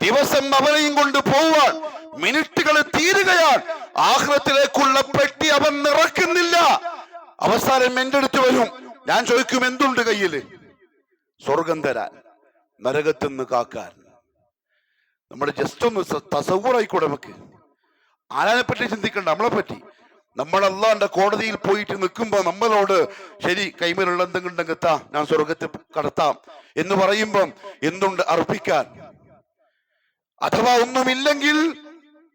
ദിവസം അവനെയും കൊണ്ട് പോവാൻ മിനിറ്റുകൾ തീരുകയാണ്. ആഖിറത്തിലേക്കുള്ള പെട്ടി അവൻ നിറക്കുന്നില്ല. അവസാനം എന്റെ അടുത്ത് വരും, ഞാൻ ചോദിക്കും, എന്തുണ്ട് കയ്യില്? സ്വർഗം തരാൻ, നരകത്തിന്ന് കാക്കാൻ. നമ്മൾ ജസ്റ്റ് ഒന്ന് തസവ്വുറായിക്കൂടെ? നമുക്ക് ആരാനെ പറ്റി ചിന്തിക്കണ്ട, നമ്മളെ പറ്റി. നമ്മൾ അള്ളാന്റെ കോടതിയിൽ പോയിട്ട് നിൽക്കുമ്പോ നമ്മളോട്, ശരി കൈമേലുള്ള എന്തെങ്കിലും ഉണ്ടെങ്കിൽ താ, ഞാൻ സ്വർഗത്തിൽ കടത്താം എന്ന് പറയുമ്പം എന്തുണ്ട് അർപ്പിക്കാൻ? അഥവാ ഒന്നുമില്ലെങ്കിൽ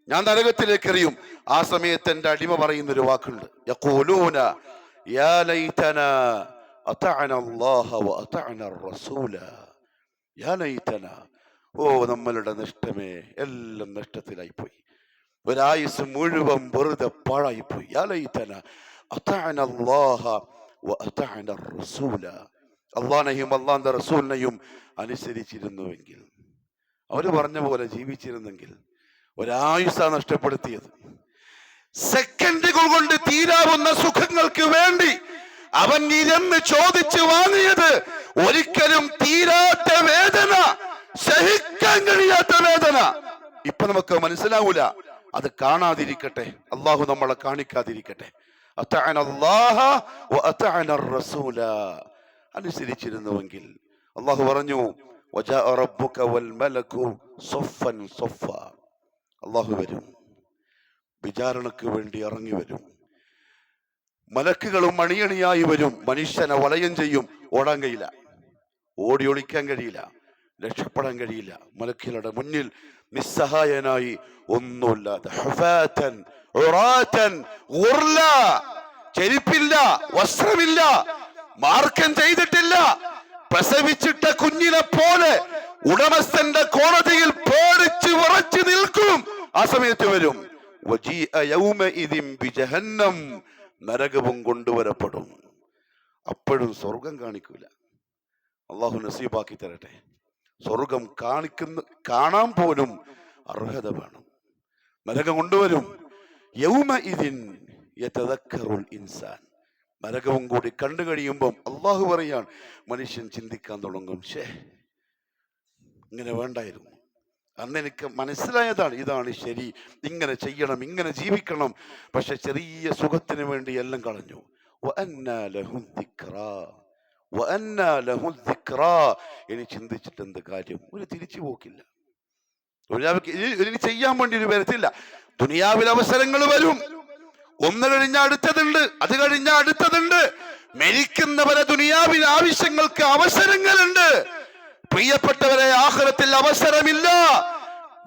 ഞാൻ നരകത്തിലേക്ക് എറിയും. ആ സമയത്ത് എന്റെ അടിമ പറയുന്നൊരു വാക്കുണ്ട്, യഖൂലൂന യാ ലൈതനാ അതഅന അല്ലാഹ വ അതഅന റസൂല. യാ ലൈതനാ, ഓ നമ്മളുടെ നഷ്ടമേ, എല്ലാം നഷ്ടത്തിലായി പോയി. ഒരായുസ് മുഴുവൻ വെറുതെ പാഴായിപ്പോയി. യാ ലൈതന അതഅന അല്ലാഹ വഅതഅന റസൂല. അള്ളാഹനെയും അള്ളാന്റെ റസൂലിനെയും അനുസരിച്ചിരുന്നുവെങ്കിൽ, അവര് പറഞ്ഞ പോലെ ജീവിച്ചിരുന്നെങ്കിൽ. ഒരായുസാ നഷ്ടപ്പെടുത്തിയത്. സെക്കൻഡുകൾ കൊണ്ട് തീരാവുന്ന സുഖങ്ങൾക്ക് വേണ്ടി അവൻ ഇരുന്ന് ചോദിച്ചു വാങ്ങിയത് ഒരിക്കലും തീരാത്ത വേദന, സഹിക്കാൻ കഴിയാത്ത വേദന. ഇപ്പൊ നമുക്ക് മനസ്സിലാവൂല. അത് കാണാതിരിക്കട്ടെ, അള്ളാഹു നമ്മളെ കാണിക്കാതിരിക്കട്ടെ. അതഅന അല്ലാഹ വഅതഅന റസൂല. അനുസരിച്ചിരുന്നുവെങ്കിൽ അള്ളാഹു പറഞ്ഞു വജാഅ റബ്ബുക വൽ മലകു സഫൻ സഫ. അള്ളാഹു വരും, വിചാരണക്ക് വേണ്ടി ഇറങ്ങി വരും. മലക്കുകളും അണിയണിയായി വരും. മനുഷ്യനെ വലയം ചെയ്യും. ഓടാൻ കഴിയില്ല, ഓടി ഒളിക്കാൻ കഴിയില്ല, രക്ഷപ്പെടാൻ കഴിയില്ല. മലക്കുകളുടെ മുന്നിൽ നിസ്സഹായനായി, ഒന്നുമില്ലാതെ, ഹുഫാതൻ ഉറാതൻ ഗുർല, ചെരുപ്പില്ല, വസ്ത്രമില്ല, മാർക്കം ചെയ്തിട്ടില്ല, പ്രസവിച്ചിട്ട കുഞ്ഞിനെ പോലെ ഉടമസ്ഥന്റെ കോടതിയിൽ പേടിച്ച് വിറച്ചു നിൽക്കും. ആ സമയത്ത് വരും. വജീഅ യൗമഇദിൻ ബിജഹന്നം, നരകവും കൊണ്ടുവരപ്പെടും. അപ്പോഴും സ്വർഗം കാണിക്കൂല. അള്ളാഹു നസീബാക്കി തരട്ടെ. സ്വർഗം കാണാൻ പോലും അർഹത വേണം. നരകം കൊണ്ടുവരും. യൗമഇദിൻ യതദക്കറുൽ ഇൻസാൻ. നരകവും കൂടി കണ്ടു കഴിയുമ്പം അള്ളാഹു പറയാൻ, മനുഷ്യൻ ചിന്തിക്കാൻ തുടങ്ങും, ഇങ്ങനെ വേണ്ടായിരുന്നു. അന്ന് എനിക്ക് മനസ്സിലായതാണ്, ഇതാണ് ശരി, ഇങ്ങനെ ചെയ്യണം, ഇങ്ങനെ ജീവിക്കണം. പക്ഷെ ചെറിയ സുഖത്തിന് വേണ്ടി എല്ലാം കളഞ്ഞു. ഇനി ചിന്തിച്ചിട്ട് എന്ത് കാര്യം? ഒരു തിരിച്ചു പോക്കില്ല. ഇനി ചെയ്യാൻ വേണ്ടി ഒരു വരത്തില്ല. ദുനിയാവിൽ അവസരങ്ങൾ വരും. ഒന്ന് കഴിഞ്ഞ അടുത്തതുണ്ട്, അത് കഴിഞ്ഞ അടുത്തതുണ്ട്. മരിക്കുന്നവരെ ദുനിയാവിലെ ആവശ്യങ്ങൾക്ക് അവസരങ്ങളുണ്ട്. പ്രിയപ്പെട്ടവരെ, ആഖിറത്തിൽ അവസരമില്ല.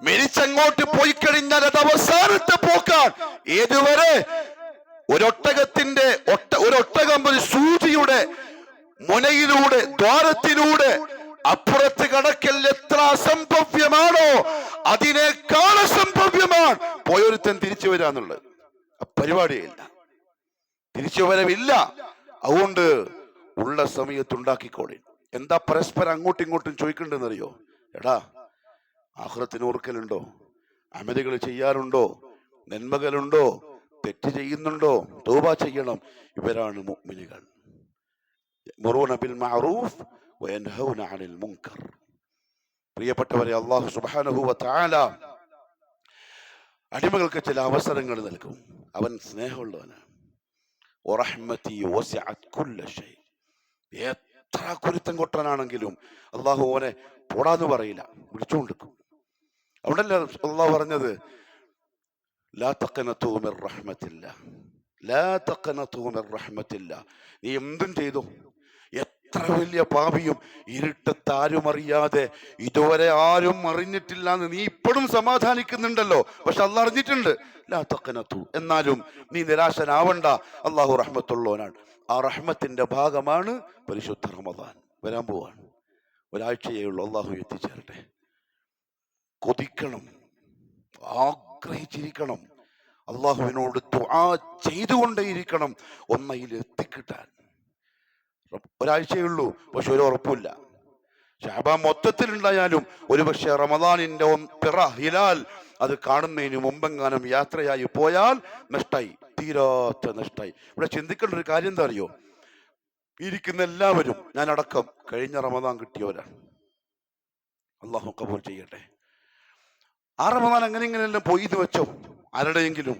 മരിച്ചങ്ങോട്ട് പോയി കഴിഞ്ഞാൽ അത് അവസാനത്തെ പോക്കാൻ. ഏതുവരെ? ഒരൊട്ടകം ഒരു സൂചിയുടെ മുനയിലൂടെ, ദ്വാരത്തിലൂടെ അപ്പുറത്ത് കടക്കൽ എത്ര അസംഭവ്യമാണോ അതിനേക്കാൾ അസംഭവ്യമാണ് പോയൊരുത്തൻ തിരിച്ചു വരാന്നുള്ളത്. പരിപാടിയില്ല, തിരിച്ചു വരവില്ല. അതുകൊണ്ട് ഉള്ള സമയത്ത് ഉണ്ടാക്കിക്കോളി. എന്താ പരസ്പരം അങ്ങോട്ടും ഇങ്ങോട്ടും ചോദിക്കണ്ടെന്നറിയോ? എടാ, ആഖിറത്തിന് ഓർക്കലുണ്ടോ? അമലുകൾ ചെയ്യാറുണ്ടോ? നന്മകളുണ്ടോ? തെറ്റ് ചെയ്യുന്നുണ്ടോ? തൗബ ചെയ്യണം. ഇവരാണ് മുഅ്മിനുകൾ. യഅ്മുറൂന ബിൽ മഅറൂഫ് വയൻഹൗന അനിൽ മുൻകർ. പ്രിയപ്പെട്ടവരെ, അല്ലാഹു സുബ്ഹാനഹു വ തആല അടിമകൾക്ക് ചില അവസരങ്ങൾ നൽകും. അവൻ സ്നേഹമുള്ളവനാണ്. വറഹ്മതി വസിഅത് കുല്ല ഷൈ. എത്ര കുരുത്തം കൊട്ടനാണെങ്കിലും അള്ളാഹു ഓനെ പോടാന്ന് പറയില്ല, വിളിച്ചുകൊണ്ടിരിക്കും. അവിടല്ലേ അള്ളാഹു പറഞ്ഞത്, ലാ തഖ്നതു മിർ റഹ്മത്തില്ലാഹ്, ലാ തഖ്നതു മിർ റഹ്മത്തില്ലാഹ്. നീ എന്തും ചെയ്തു, എത്ര വലിയ പാപിയും ഇരുട്ടത്ത് ആരും അറിയാതെ, ഇതുവരെ ആരും അറിഞ്ഞിട്ടില്ല എന്ന് നീ ഇപ്പോഴും സമാധാനിക്കുന്നുണ്ടല്ലോ. പക്ഷെ അള്ളാഹ് അറിഞ്ഞിട്ടുണ്ട്. ലാ തഖ്നതു, എന്നാലും നീ നിരാശനാവണ്ട. അള്ളാഹു റഹ്മത്തുള്ളവനാണ്. ആ റഹ്മത്തിന്റെ ഭാഗമാണ് പരിശുദ്ധ റമദാൻ. വരാൻ പോവാണ്. ഒരാഴ്ചയേ ഉള്ളൂ. അള്ളാഹു എത്തിച്ചേരട്ടെ. കൊതിക്കണം, ആഗ്രഹിച്ചിരിക്കണം, അള്ളാഹുവിനോട് ദുആ ചെയ്തുകൊണ്ടേയിരിക്കണം ഒന്നയിൽ എത്തിക്കിട്ടാൻ. ഒരാഴ്ചയുള്ളൂ, പക്ഷെ ഒരു ഉറപ്പില്ല. ശഅബാൻ മൊത്തത്തിലുണ്ടായാലും ഒരുപക്ഷെ റമദാനിന്റെ പിറ ഹിലാൽ അത് കാണുന്നതിന് മുമ്പെങ്ങാനും യാത്രയായി പോയാൽ നഷ്ടായി, തീരാത്ത നഷ്ടായി. ഇവിടെ ചിന്തിക്കേണ്ട ഒരു കാര്യം എന്താ അറിയോ? ഇരിക്കുന്ന എല്ലാവരും, ഞാൻ അടക്കം, കഴിഞ്ഞ റമദാൻ കിട്ടിയവരാണ്. അള്ളാഹു ഖബൂൽ ചെയ്യട്ടെ. ആ റമദാൻ എങ്ങനെയെല്ലാം പോയി എന്ന് വെച്ചോ, ആരുടെയെങ്കിലും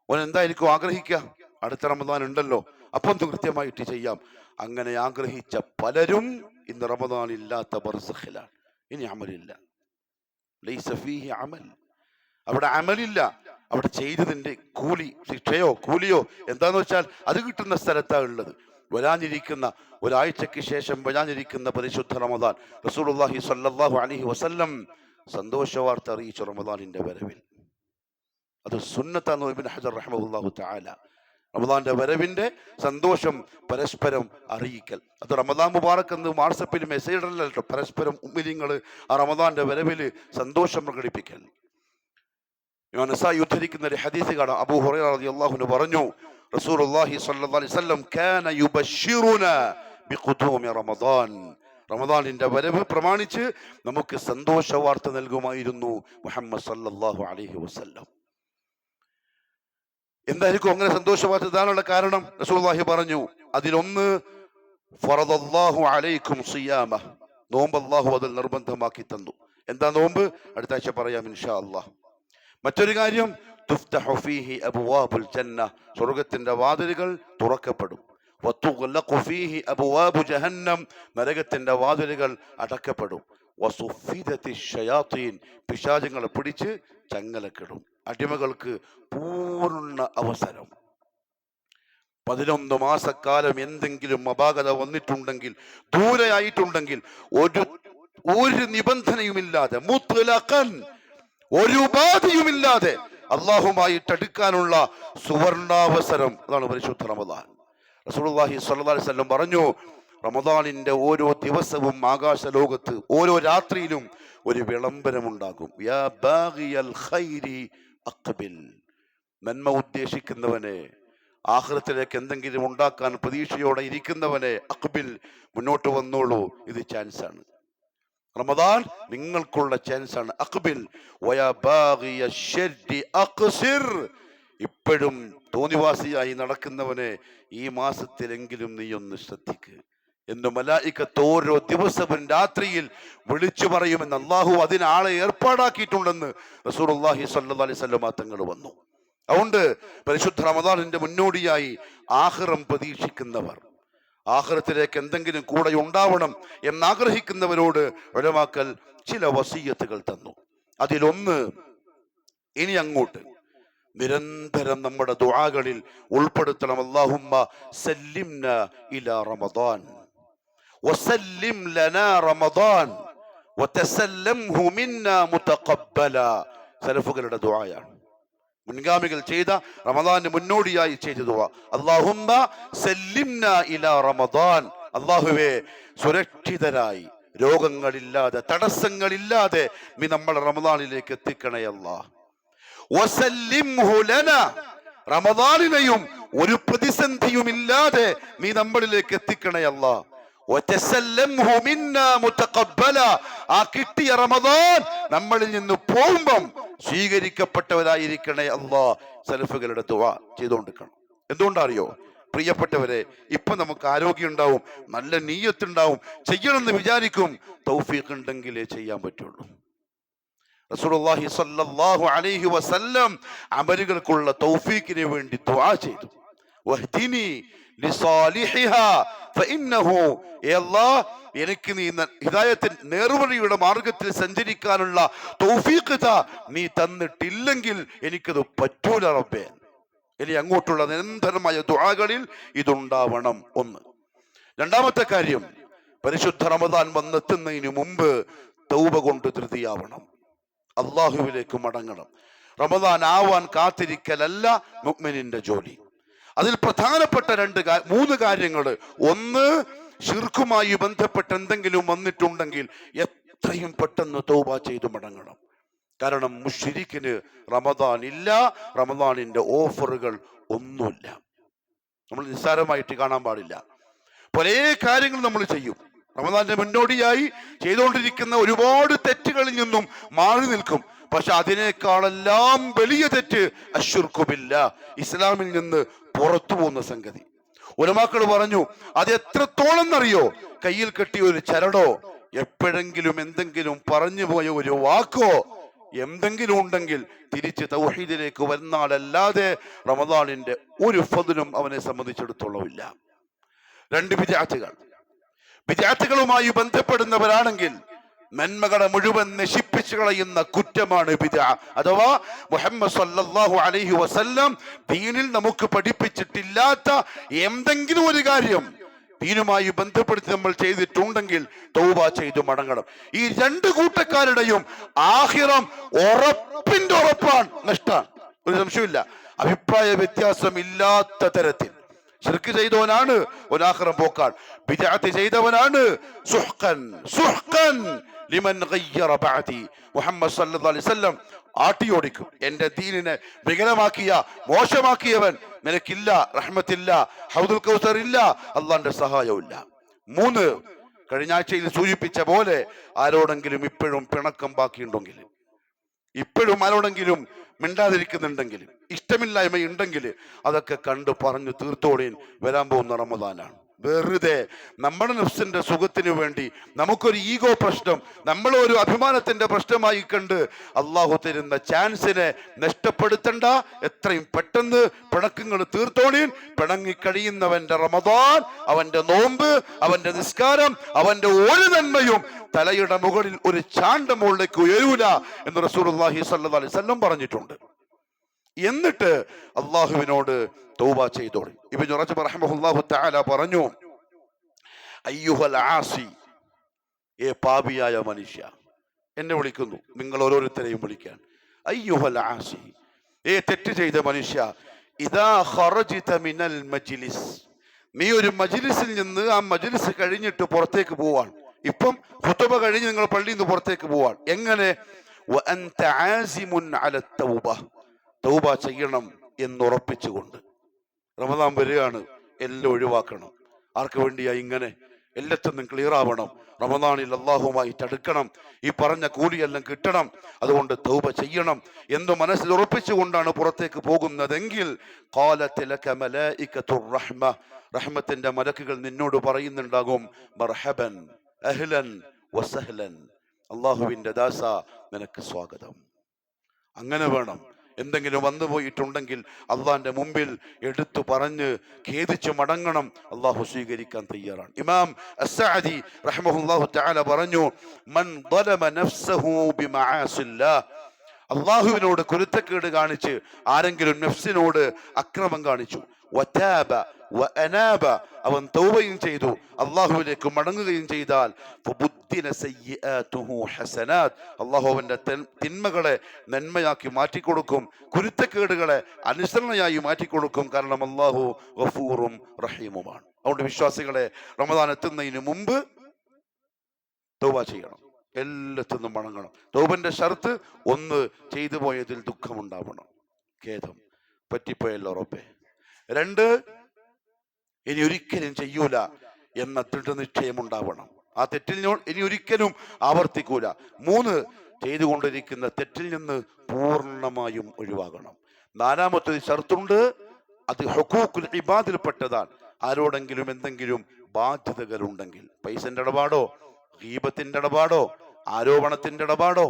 ഓൻ എന്തായിരിക്കും ആഗ്രഹിക്കുക? അടുത്ത റമദാൻ ഉണ്ടല്ലോ, അപ്പം കൃത്യമായിട്ട് ചെയ്യാം. അങ്ങനെ ആഗ്രഹിച്ച പലരും ഇന്ന് റമദാൻ ഇല്ലാത്ത ബർസഖിലാണ്. ഇനി അമലില്ല. ലൈസ ഫീഹി അമൽ. അവിടെ അമലില്ല. അവിടെ ചെയ്തതിന്റെ കൂലി, ശിക്ഷയോ കൂലിയോ എന്താന്ന് വെച്ചാൽ അത് കിട്ടുന്ന സ്ഥലത്താണ് ഉള്ളത്. വരാനിരിക്കുന്ന ഒരാഴ്ചക്ക് ശേഷം വരാനിരിക്കുന്ന പരിശുദ്ധ റമദാൻ, റസൂലുള്ളാഹി സ്വല്ലല്ലാഹു അലൈഹി വസല്ലം സന്തോഷ വാർത്ത അറിയിച്ചു റമദാനിന്റെ വരവിൽ. അത് സുന്നത്താന്ന് ഇബ്നു ഹജർ റഹ്മഹുല്ലാഹു തആല. റമദാന്റെ വരവിന്റെ സന്തോഷം പരസ്പരം അറിയിക്കൽ. അത് റമദാൻ മുബാറക് എന്ന് വാട്സപ്പിൽ മെസ്സേജ് ഇടലല്ലോ, പരസ്പരം ഉമ്മിനിങ്ങൾ ആ റമദാന്റെ വരവിൽ സന്തോഷം പ്രകടിപ്പിക്കൽ. നസായി ഉദ്ധരിക്കുന്ന ഒരു ഹദീസ് കാണാം. അബൂ ഹുറൈറ റളിയല്ലാഹു അൻഹു പറഞ്ഞു, റസൂലുള്ളാഹി സ്വല്ലല്ലാഹു അലൈഹി വസല്ലം കാന യുബശ്ശിറുനാ ബിഖുദൂമി റമദാൻ. റമദാനിന്റെ വരവ് പ്രമാണിച്ച് നമുക്ക് സന്തോഷ വാർത്ത നൽകുമായിരുന്നു മുഹമ്മദ് സല്ലല്ലാഹു അലൈഹി വസല്ലം. എന്തായിരിക്കും അങ്ങനെ സന്തോഷ വാർത്ത തരാനുള്ള കാരണം? റസൂലുള്ളാഹി പറഞ്ഞു, അതിലൊന്ന് ഫറദല്ലാഹു അലൈക്കും സിയാമ, നോമ്പ് അല്ലാഹു അതിൽ നിർബന്ധമാക്കി തന്നു. എന്താ നോമ്പ്? അടുത്ത ആഴ്ച പറയാം ഇൻഷാ അല്ലാഹ്. മറ്റൊരു കാര്യം, തുഫ്തഹു ഫീഹി അബ്വാബുൽ ജന്ന, സ്വർഗ്ഗത്തിന്റെ വാതിലുകൾ തുറക്കപ്പെടും. വതുഗ്ലഖു ഫീഹി അബ്വാബു ജഹന്നം, നരകത്തിന്റെ വാതിലുകൾ അടക്കപ്പെടും. വസുഫിദത്തിശ് ശയാത്തീൻ, പിശാചുകളെ പിടിച്ച് ചങ്ങലക്കിടും. അടിമകൾക്ക് പൂർണ്ണ അവസരം. 11 മാസക്കാലം എന്തെങ്കിലും അപാകത വന്നിട്ടുണ്ടെങ്കിൽ, ദൂരെയായിട്ടുണ്ടെങ്കിൽ, ഒരു നിബന്ധനയുമില്ലാതെ, മുത്ലഖൻ, ഒരു ഉപാധിയുമില്ലാതെ അള്ളാഹുമായിട്ട് അടുക്കാനുള്ള സുവർണാവസരം. അതാണ് പരിശുദ്ധ റമദാൻ. റസൂലുള്ളാഹി സ്വല്ലല്ലാഹു അലൈഹി വസല്ലം പറഞ്ഞു, റമദാനിന്റെ ഓരോ ദിവസവും ആകാശ ലോകത്ത് ഓരോ രാത്രിയിലും ഒരു വിളംബരമുണ്ടാകും. യാ ബാഗിയൽ ഖൈരി അഖ്ബിൽ, നന്മ ഉദ്ദേശിക്കുന്നവനെ, ആഖിറത്തിലേക്ക് എന്തെങ്കിലും ഉണ്ടാക്കാൻ പ്രതീക്ഷയോടെ ഇരിക്കുന്നവനെ, അഖ്ബിൽ, മുന്നോട്ട് വന്നോളൂ, ഇത് ചാൻസാണ്. റമദാൻ നിങ്ങൾക്കുള്ള ചാൻസാണ്. അഖ്ബിൽ വയാ ബാഗിയ ശർരി അഖ്സിർ, ഇപ്പോഴും തോന്നിവാസിയായി നടക്കുന്നവനെ ഈ മാസത്തിലെങ്കിലും നീ ഒന്ന് ശ്രദ്ധിക്ക് എന്ന് മലായികത്ത് ഓരോ ദിവസവും രാത്രിയിൽ വിളിച്ചു പറയുമെന്ന് അള്ളാഹു അതിനാളെ ഏർപ്പാടാക്കിയിട്ടുണ്ടെന്ന് റസൂലുള്ളാഹി സ്വല്ലല്ലാഹു അലൈഹി വസല്ലം തങ്ങൾ വന്നു. അതുകൊണ്ട് പരിശുദ്ധ റമദാനിന്റെ മുന്നോടിയായി ആഖിറം പ്രതീക്ഷിക്കുന്നവർ, ആഖിറത്തിലേക്ക് എന്തെങ്കിലും കൂടെ ഉണ്ടാവണം എന്നാഗ്രഹിക്കുന്നവരോട് ഉലമാക്കൾ ചില വസിയത്തുകൾ തന്നു. അതിലൊന്ന്, ഇനി അങ്ങോട്ട് നിരന്തരം നമ്മുടെ ദുആകളിൽ ഉൾപ്പെടുത്തണം. അല്ലാഹുമ്മ സല്ലിംന ഇലാ റമദാൻ വസല്ലിം ലനാ റമദാൻ വതസല്ലംഹു മിന്നാ മുതഖബ്ബല. സലഫുകളുടെ ദുആയാണ്, മുൻഗാമികൾ ചെയ്ത റമദാന് മുന്നോടിയായി ചെയ്ത ദുആ. അല്ലാഹുമ്മ സല്ലിംന ഇലാ റമദാൻ, അല്ലാഹുവേ സുരക്ഷിതരായി, രോഗങ്ങളില്ലാതെ, തടസ്സങ്ങളില്ലാതെ നീ നമ്മളെ റമദാനിലേക്ക് എത്തിക്കണേ അല്ലാഹ്. വസല്ലിംഹു ലനാ, റമദാനിനെയും ഒരു പ്രതിസന്ധിയുമില്ലാതെ നീ നമ്മളിലേക്ക് എത്തിക്കണേ അല്ലാഹ്. വതസല്ലംഹു മിന്നാ മുതഖബ്ബല, ആ കിട്ടിയ റമദാൻ നമ്മളിൽ നിന്ന് പോകുമ്പം സ്വീകരിക്കപ്പെട്ടവരായിരിക്കണേ അല്ലാഹ്. സലഫുകളുടെ ദുആ ചെയ്തുകൊണ്ടിരിക്കണം. എന്തുകൊണ്ടറിയോ പ്രിയപ്പെട്ടവരെ? ഇപ്പൊ നമുക്ക് ആരോഗ്യം ഉണ്ടാവും, നല്ല നീയത്തുണ്ടാവും, ചെയ്യണമെന്ന് വിചാരിക്കും, തൗഫീഖ് ഉണ്ടെങ്കിലേ ചെയ്യാൻ പറ്റുള്ളൂ. റസൂലുള്ളാഹി സ്വല്ലല്ലാഹു അലൈഹി വസല്ലം അമലുകൾക്കുള്ള തൗഫീഖിന് വേണ്ടി ദുആ ചെയ്തു. വഹ്ദിനി ലിസാലിഹിഹാ ഫഇന്നഹു, യാ അല്ലാഹ് എനിക്ക് നീ ഹിദായത്തിൽ, നേർവഴിയുടെ മാർഗത്തിൽ സഞ്ചരിക്കാനുള്ള തൗഫീഖ് താ, നീ തന്നിട്ടില്ലെങ്കിൽ എനിക്കത് പറ്റൂല റബ്ബേ. ഇനി അങ്ങോട്ടുള്ള നിരന്തരമായ ദുആകളിൽ ഇതുണ്ടാവണം. ഒന്ന്. രണ്ടാമത്തെ കാര്യം, പരിശുദ്ധ റമദാൻ വന്നെത്തുന്നതിന് മുമ്പ് തൗബ കൊണ്ട് ധൃതിയാവണം, അള്ളാഹുവിലേക്ക് മടങ്ങണം. റമദാൻ ആവാൻ കാത്തിരിക്കലല്ല മുഅ്മിനിന്റെ ജോലി. അതിൽ പ്രധാനപ്പെട്ട 3 കാര്യങ്ങൾ. ഒന്ന്, ശിർക്കുമായി ബന്ധപ്പെട്ട് എന്തെങ്കിലും വന്നിട്ടുണ്ടെങ്കിൽ എത്രയും പെട്ടെന്ന് തൗബ ചെയ്തു മടങ്ങണം. കാരണം മുശ്രിക്കിന് റമദാൻ ഇല്ല, റമദാനിന്റെ ഓഫറുകൾ ഒന്നുമില്ല. നമ്മൾ നിസ്സാരമായിട്ട് കാണാൻ പാടില്ല. പല കാര്യങ്ങൾ നമ്മൾ ചെയ്യും. റമദാന്റെ മുന്നോടിയായി ചെയ്തുകൊണ്ടിരിക്കുന്ന ഒരുപാട് തെറ്റുകളിൽ നിന്നും മാറി നിൽക്കും. പക്ഷെ അതിനേക്കാളെല്ലാം വലിയ തെറ്റ് അശ്ശിർക്കു ബില്ലാഹ്, ഇസ്ലാമിൽ നിന്ന് പുറത്തു പോകുന്ന സംഗതി. ഉലമാക്കൾ പറഞ്ഞു, അത് എത്രത്തോളം എന്നറിയോ? കയ്യിൽ കെട്ടിയ ഒരു ചരടോ, എപ്പോഴെങ്കിലും എന്തെങ്കിലും പറഞ്ഞു പോയ ഒരു വാക്കോ എന്തെങ്കിലും ഉണ്ടെങ്കിൽ തിരിച്ച് തൗഹീദിലേക്ക് വരുന്നാലല്ലാതെ റമദാനിന്റെ ഒരു ഫദ്ലും അവനെ സംബന്ധിച്ചിടത്തോളം ഇല്ല. 2 ബിദ്അത്തുകളുമായി ബന്ധപ്പെടുന്നവരാണെങ്കിൽ നന്മകളെ മുഴുവൻ നശിപ്പിച്ചു കളയുന്ന കുറ്റമാണ് ബിദ്അ. അഥവാ മുഹമ്മദ് സല്ലല്ലാഹു അലൈഹി വസല്ലം ദീനിൽ നമുക്ക് പഠിപ്പിച്ചിട്ടില്ലാത്ത എന്തെങ്കിലും ഒരു കാര്യം ദീനുമായി ബന്ധപ്പെടുത്തി നമ്മൾ ചെയ്തിട്ടുണ്ടെങ്കിൽ തൗബ ചെയ്തു മടങ്ങണം. ഈ 2 കൂട്ടക്കാരുടെയും ആഖിറം ഉറപ്പിന്റെ ഉറപ്പാണ്, നഷ്ടാണ്, ഒരു സംശയമില്ല. അഭിപ്രായ വ്യത്യാസം ഇല്ലാത്ത തരത്തിൽ ശിർക്ക് ചെയ്തവനാണ് ഒരാഖിറം പോക്കാൻ, ബിദ്അത്ത് ചെയ്തവനാണ് സുഹ്ഖൻ ലിമൻ ഗയ്യറ ബഅദി. മുഹമ്മദ് സല്ലല്ലാഹു അലൈഹി വസല്ലം ആട്ടിയോടിക്കും. എന്റെ ദീനിനെ വികലമാക്കിയ മോശമാക്കിയവൻ നിനക്കില്ല, റഹ്മത്തില്ല, ഹൗദുൽ കൗസർ ഇല്ല, അള്ളാന്റെ സഹായവും ഇല്ല. 3, കഴിഞ്ഞ ആഴ്ചയിൽ സൂചിപ്പിച്ച പോലെ ആരോടെങ്കിലും ഇപ്പോഴും പിണക്കം ബാക്കിയുണ്ടെങ്കിൽ, ഇപ്പോഴും ആരോടെങ്കിലും മിണ്ടാതിരിക്കുന്നുണ്ടെങ്കിൽ, ഇഷ്ടമില്ലായ്മ ഉണ്ടെങ്കിൽ അതൊക്കെ കണ്ട് പറഞ്ഞു തീർത്തോടേൻ. വരാൻ പോകുന്ന റമദാനാണ്. വെറുതെ നമ്മുടെ നഫ്സിന്റെ സുഖത്തിന് വേണ്ടി നമുക്കൊരു ഈഗോ പ്രശ്നം, നമ്മളൊരു അഭിമാനത്തിന്റെ പ്രശ്നമായി കണ്ട് അള്ളാഹു തരുന്ന ചാൻസിനെ നഷ്ടപ്പെടുത്തണ്ട. എത്രയും പെട്ടെന്ന് പിണക്കങ്ങൾ തീർത്തോണീൻ. പിണങ്ങിക്കഴിയുന്നവന്റെ റമദാൻ, അവന്റെ നോമ്പ്, അവന്റെ നിസ്കാരം, അവന്റെ ഒരു നന്മയും തലയുടെ മുകളിൽ ഒരു ചാണ്ട മുകളിലേക്ക് ഉയരൂല എന്ന് റസൂലുള്ളാഹി സ്വല്ലല്ലാഹു അലൈഹി വസല്ലം പറഞ്ഞിട്ടുണ്ട്. എന്നിട്ട് അള്ളാഹുവിനോട് തൗബ ചെയ്തോളി. ഇബ്നു റജബ് റഹിമഹുല്ലാഹു തആല പറഞ്ഞു, അയ്യുഹൽ ആസി, ഏ പാപിയായ മനുഷ്യ, എന്നെ വിളിക്കുന്നു, നിങ്ങൾ ഓരോരുത്തരെയും വിളിക്കാൻ. അയ്യുഹൽ ആസി, ഏ തെറ്റ് ചെയ്ത മനുഷ്യ, ഇദാ ഖറജ്ത മിനൽ മജ്ലിസ്, നീ ഒരു മജ്ലിസിൽ നിന്ന് ആ മജ്ലിസ് കഴിഞ്ഞിട്ട് പുറത്തേക്ക് പോവാൻ. ഇപ്പം ഖുതുബ കഴിഞ്ഞ് നിങ്ങൾ പള്ളിയിൽ നിന്ന് പുറത്തേക്ക് പോവാൻ. എങ്ങനെ? വഅൻത ആസിമുൻ അല തൗബ, തൗബ ചെയ്യണം എന്നുറപ്പിച്ചുകൊണ്ട്. റമദാൻ വരികയാണ്, എല്ലാം ഒഴിവാക്കണം. ആർക്ക് വേണ്ടിയാ ഇങ്ങനെ? എല്ലാത്തിനും ക്ലിയർ ആവണം. റമദാനിൽ അല്ലാഹുവുമായിട്ട് അടുക്കണം, ഈ പറഞ്ഞ കൂലിയെല്ലാം കിട്ടണം. അതുകൊണ്ട് തൗബ ചെയ്യണം എന്ന് മനസ്സിൽ ഉറപ്പിച്ചുകൊണ്ടാണ് പുറത്തേക്ക് പോകുന്നതെങ്കിൽ ഖാലത് ലക മലായികത്തുർ റഹ്മ, റഹ്മത്തിന്റെ മലക്കുകൾ നിന്നോട് പറയുന്നുണ്ടാകും, മർഹബൻ അഹ്ലൻ വസഹ്ലൻ, അല്ലാഹുവിന്റെ ദാസ, നിനക്ക് സ്വാഗതം. അങ്ങനെ വേണം. എന്തെങ്കിലും വന്നു പോയിട്ടുണ്ടെങ്കിൽ അള്ളാന്റെ മുമ്പിൽ എടുത്തു പറഞ്ഞ് ഖേദിച്ചു മടങ്ങണം. അള്ളാഹു സ്വീകരിക്കാൻ തയ്യാറാണ്. ഇമാം അസ്സഅദി റഹിമഹുല്ലാഹു തആല പറഞ്ഞു, മൻ ളലമ നഫ്സഹു ബിമആസില്ലാഹ്, അള്ളാഹുവിനോട് കുരുത്തക്കേട് കാണിച്ച് ആരെങ്കിലും നഫ്സിനോട് അക്രമം കാണിച്ചു, വതാബ വഅനാബ, അവൻ തൗബയും ചെയ്തു അള്ളാഹുവിലേക്ക് മടങ്ങുകയും ചെയ്താൽ, ഫബുദ്ദിന സയ്യിആതുഹു ഹസനാത്ത്, അള്ളാഹു അവന്റെ തിന്മകളെ നന്മയാക്കി മാറ്റിക്കൊടുക്കും, കുരുത്തക്കേടുകളെ അനുസരണയായി മാറ്റിക്കൊടുക്കും. കാരണം അള്ളാഹു ഗഫൂറും റഹീമുമാണ്. അതുകൊണ്ട് വിശ്വാസികളെ, റമദാൻ എത്തുന്നതിന് മുമ്പ് തൗബ ചെയ്യണം, എല്ലാത്തിനും മടങ്ങണം. തൗബന്റെ ഷർത്ത് 1, ചെയ്തു പോയതിൽ ദുഃഖമുണ്ടാവണം, ഖേദം, പറ്റിപ്പോയല്ലോ റബ്ബേ. 2, ഇനി ഒരിക്കലും ചെയ്യൂല എന്ന ദൃഢനിശ്ചയം ഉണ്ടാവണം, ആ തെറ്റിൽ ഇനി ഒരിക്കലും ആവർത്തിക്കൂല. 3, ചെയ്തുകൊണ്ടിരിക്കുന്ന തെറ്റിൽ നിന്ന് പൂർണ്ണമായും ഒഴിവാകണം. 4മത്തെ ഷർത്തുണ്ട്, അത് ഹുഖൂഖുൽ ഇബാദിൽപ്പെട്ടതാണ്. ആരോടെങ്കിലും എന്തെങ്കിലും ബാധ്യതകൾ ഉണ്ടെങ്കിൽ, പൈസന്റെ ഇടപാടോ, ഗീബത്തിന്റെ ഇടപാടോ, ആരോപണത്തിന്റെ ഇടപാടോ,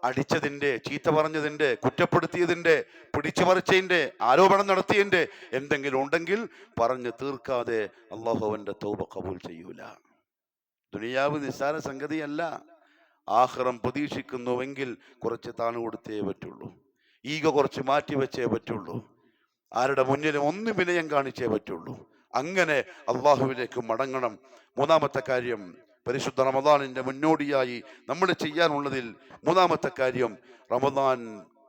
അടിച്ചതിന്റെ, ചീത്ത പറഞ്ഞതിന്റെ, കുറ്റപ്പെടുത്തിയതിന്റെ, പിടിച്ചു പറിച്ചതിന്റെ, ആരോപണം നടത്തിയതിന്റെ എന്തെങ്കിലും ഉണ്ടെങ്കിൽ പറഞ്ഞു തീർക്കാതെ അള്ളാഹു അവന്റെ തൗബ കബൂൽ ചെയ്യൂല. ദുനിയാവ് നിസ്സാര സംഗതിയല്ല. ആഖിറം പ്രതീക്ഷിക്കുന്നുവെങ്കിൽ കുറച്ച് താണു കൊടുത്തേ പറ്റുള്ളൂ, ഈഗോ കുറച്ച് മാറ്റി വെച്ചേ പറ്റുള്ളൂ, ആരുടെ മുന്നിലും ഒന്ന് വിനയം കാണിച്ചേ പറ്റുള്ളൂ. അങ്ങനെ അള്ളാഹുവിലേക്ക് മടങ്ങണം. 3മത്തെ കാര്യം, പരിശുദ്ധ റമദാനിന്റെ മുന്നോടിയായി നമ്മൾ ചെയ്യാനുള്ളതിൽ 3മത്തെ കാര്യം, റമദാൻ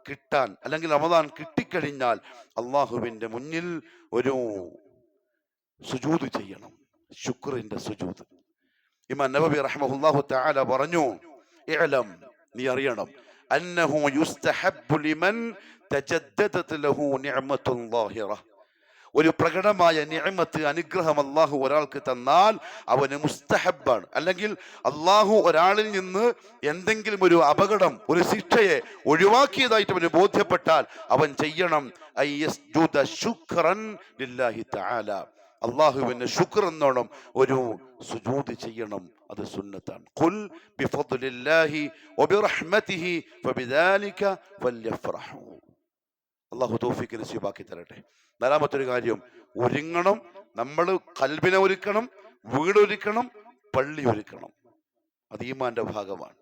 കിട്ടാൻ അല്ലെങ്കിൽ റമദാൻ കിട്ടിക്കഴിഞ്ഞാൽ അള്ളാഹുവിന്റെ മുന്നിൽ ഒരു സുജൂദ് ചെയ്യണം, ശുക്റിന്റെ സുജൂദ്. ഇമാം നബവി റഹ്മഹുല്ലാഹു തആല പറഞ്ഞു, ഇഅലം, നീ അറിയണം, അന്നഹു യുസ്തഹബ്ബു ലിമൻ തജദ്ദദത് ലഹു നിഅമത്തുൻ ളാഹിറ, ഒരു പ്രകടമായ നിഅമത്ത്, അനുഗ്രഹം അള്ളാഹു ഒരാൾക്ക് തന്നാൽ അവന് മുസ്തഹബാണ്. അല്ലെങ്കിൽ അള്ളാഹു ഒരാളിൽ നിന്ന് എന്തെങ്കിലും ഒരു അപകടം, ഒരു ശിക്ഷയെ ഒഴിവാക്കിയതായിട്ട് അവന് ബോധ്യപ്പെട്ടാൽ അവൻ ചെയ്യണം, അയ്യസ്ജുദ ശുക്റൻ ലില്ലാഹി തആല, അള്ളാഹുവിന് ശുക്ർ എന്നോണം ഒരു സുജൂദ് ചെയ്യണം. അത് സുന്നത്താണ്. ഖുൽ ബിഫദ്ലില്ലാഹി വബിറഹ്മതിഹി ഫബിദാലിക ഫല്യഫ്റഹു. അള്ളാഹു തൗഫീഖ് നസീബാക്കി തരട്ടെ. 4മത്തെ കാര്യം, ഒരുങ്ങണം. നമ്മൾ ഖൽബിനെ ഒരുക്കണം, വീട് ഒരുക്കണം, പള്ളി ഒരുക്കണം. അത് ഈമാന്റെ ഭാഗമാണ്.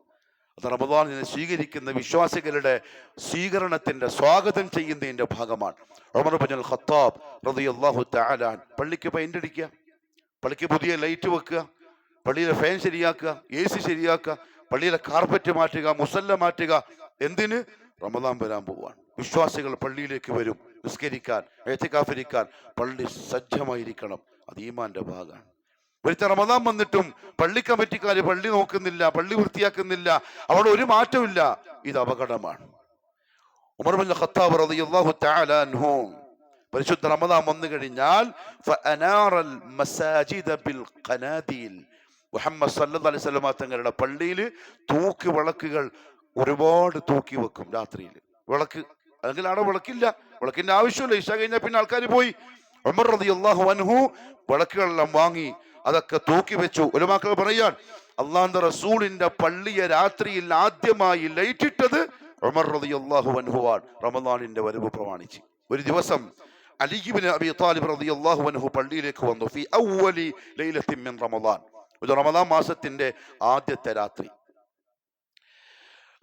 അത് റമദാനിനെ സ്വീകരിക്കുന്ന വിശ്വാസികളുടെ സ്വീകരണത്തിന്റെ, സ്വാഗതം ചെയ്യുന്നതിന്റെ ഭാഗമാണ്. ഉമർ ഇബ്നുൽ ഖത്താബ് റളിയല്ലാഹു തആല പള്ളിക്ക് പെയിന്റ് അടിക്കുക, പള്ളിക്ക് പുതിയ ലൈറ്റ് വെക്കുക, പള്ളിയിലെ ഫാൻ ശരിയാക്കുക, AC ശരിയാക്കുക, പള്ളിയിലെ കാർപ്പറ്റ് മാറ്റുക, മുസല്ല മാറ്റുക. എന്തിന്? റമദാൻ വരാൻ പോവാണ്. വിശ്വാസികൾ പള്ളിയിലേക്ക് വരും, നിസ്കരിക്കാൻ, ഇഅ്തികാഫിരിക്കാൻ. പള്ളി സജ്ജമായിരിക്കണം. അത് ഈമാന്റെ ഭാഗമാണ്. ഒരിക്കൽ റമദാൻ വന്നിട്ടും പള്ളി കമ്മിറ്റിക്കാര് പള്ളി നോക്കുന്നില്ല, പള്ളി വൃത്തിയാക്കുന്നില്ല, അവിടെ ഒരു മാറ്റമില്ല, ഇത് അപകടമാണ്. ഉമർ ഇബ്നുൽ ഖത്താബ് റളിയല്ലാഹു തആല അൻഹു പരിശുദ്ധ റമദാൻ വന്നു കഴിഞ്ഞാൽ ഫഅനാറൽ മസാജിദ ബിൽ ഖനാദീൽ, മുഹമ്മദ് സല്ലല്ലാഹു അലൈഹി വസല്ലം തങ്ങളുടെ പള്ളിയിൽ തൂക്കി വിളക്കുകൾ ഒരുപാട് തൂക്കി വെക്കും. രാത്രിയിൽ വിളക്ക്, അല്ലെങ്കിൽ അവിടെ വിളക്കില്ല, വിളക്കിന്റെ ആവശ്യമില്ല. ഇശാ കഴിഞ്ഞാൽ പിന്നെ ആൾക്കാർ പോയി. ഉമർ റളിയല്ലാഹു അൻഹു വിളക്കുകളെല്ലാം വാങ്ങി അതൊക്കെ തൂക്കി വെച്ചു. ഉലമാക്കൾ പറയാൻ അള്ളാഹുവിന്റെ റസൂലിന്റെ പള്ളിയെ രാത്രിയിൽ ആദ്യമായി ലൈറ്റ് ഇട്ടത് ഉമർ റളിയല്ലാഹു അൻഹുവാൻ, റമദാനിന്റെ വരവ് പ്രമാണിച്ച്. ഒരു ദിവസം അലി ഇബ്നു അബീ ത്വാലിബ് റളിയല്ലാഹു അൻഹു പള്ളിയിലേക്ക് വന്നു. ഫി അവ്വലി ലൈലത്തിൻ മിൻ റമദാൻ, ഒരു റമദാൻ മാസത്തിന്റെ ആദ്യത്തെ രാത്രി.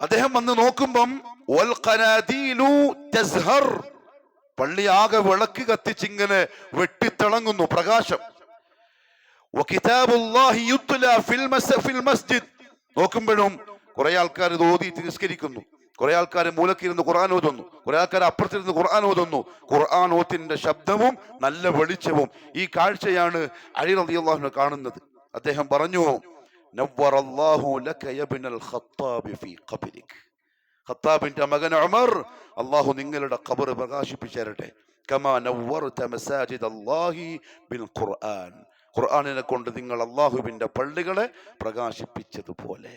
അദ്ദേഹം വന്ന് നോക്കുമ്പം വൽ ഖനാദീലു തസ്ഹർ, പള്ളി ആകെ വിളക്ക് കത്തിച്ചിങ്ങനെ വെട്ടിത്തിളങ്ങുന്നു, പ്രകാശം. വകിതാബുല്ലാഹി യുത്ലാ ഫിൽ മസ്ജിദ്, നോക്കുമ്പോഴും കുറെ ആൾക്കാർ ഇത് ഓതി നിസ്കരിക്കുന്നു, കുറെ ആൾക്കാർ മൂലക്കിരുന്ന് ഖുർആൻ ഓതുന്നു, കുറെ ആൾക്കാർ അപ്പുറത്തിരുന്ന് ഖുർആൻ ഓതുന്നു. ഖുർആൻ ഓത്തിന്റെ ശബ്ദവും നല്ല വെളിച്ചവും. ഈ കാഴ്ചയാണ് അലി റളിയല്ലാഹു അൻഹു കാണുന്നത്. അദ്ദേഹം പറഞ്ഞു, നവ്വറല്ലാഹു ലക യബ്നൽ ഖത്താബി ഫീ ഖബ്രിക്, ഖത്താബിന്റെ മകൻ ഉമർ, അല്ലാഹു നിങ്ങളുടെ ഖബർ പ്രകാശിപ്പിച്ചു തരട്ടെ. കമാ നവ്വറത മസാജിദല്ലാഹി ബിൽ ഖുർആൻ, ഖുർആനിനെ കൊണ്ട് നിങ്ങൾ അല്ലാഹുവിന്റെ പള്ളികളെ പ്രകാശിപ്പിച്ചതുപോലെ.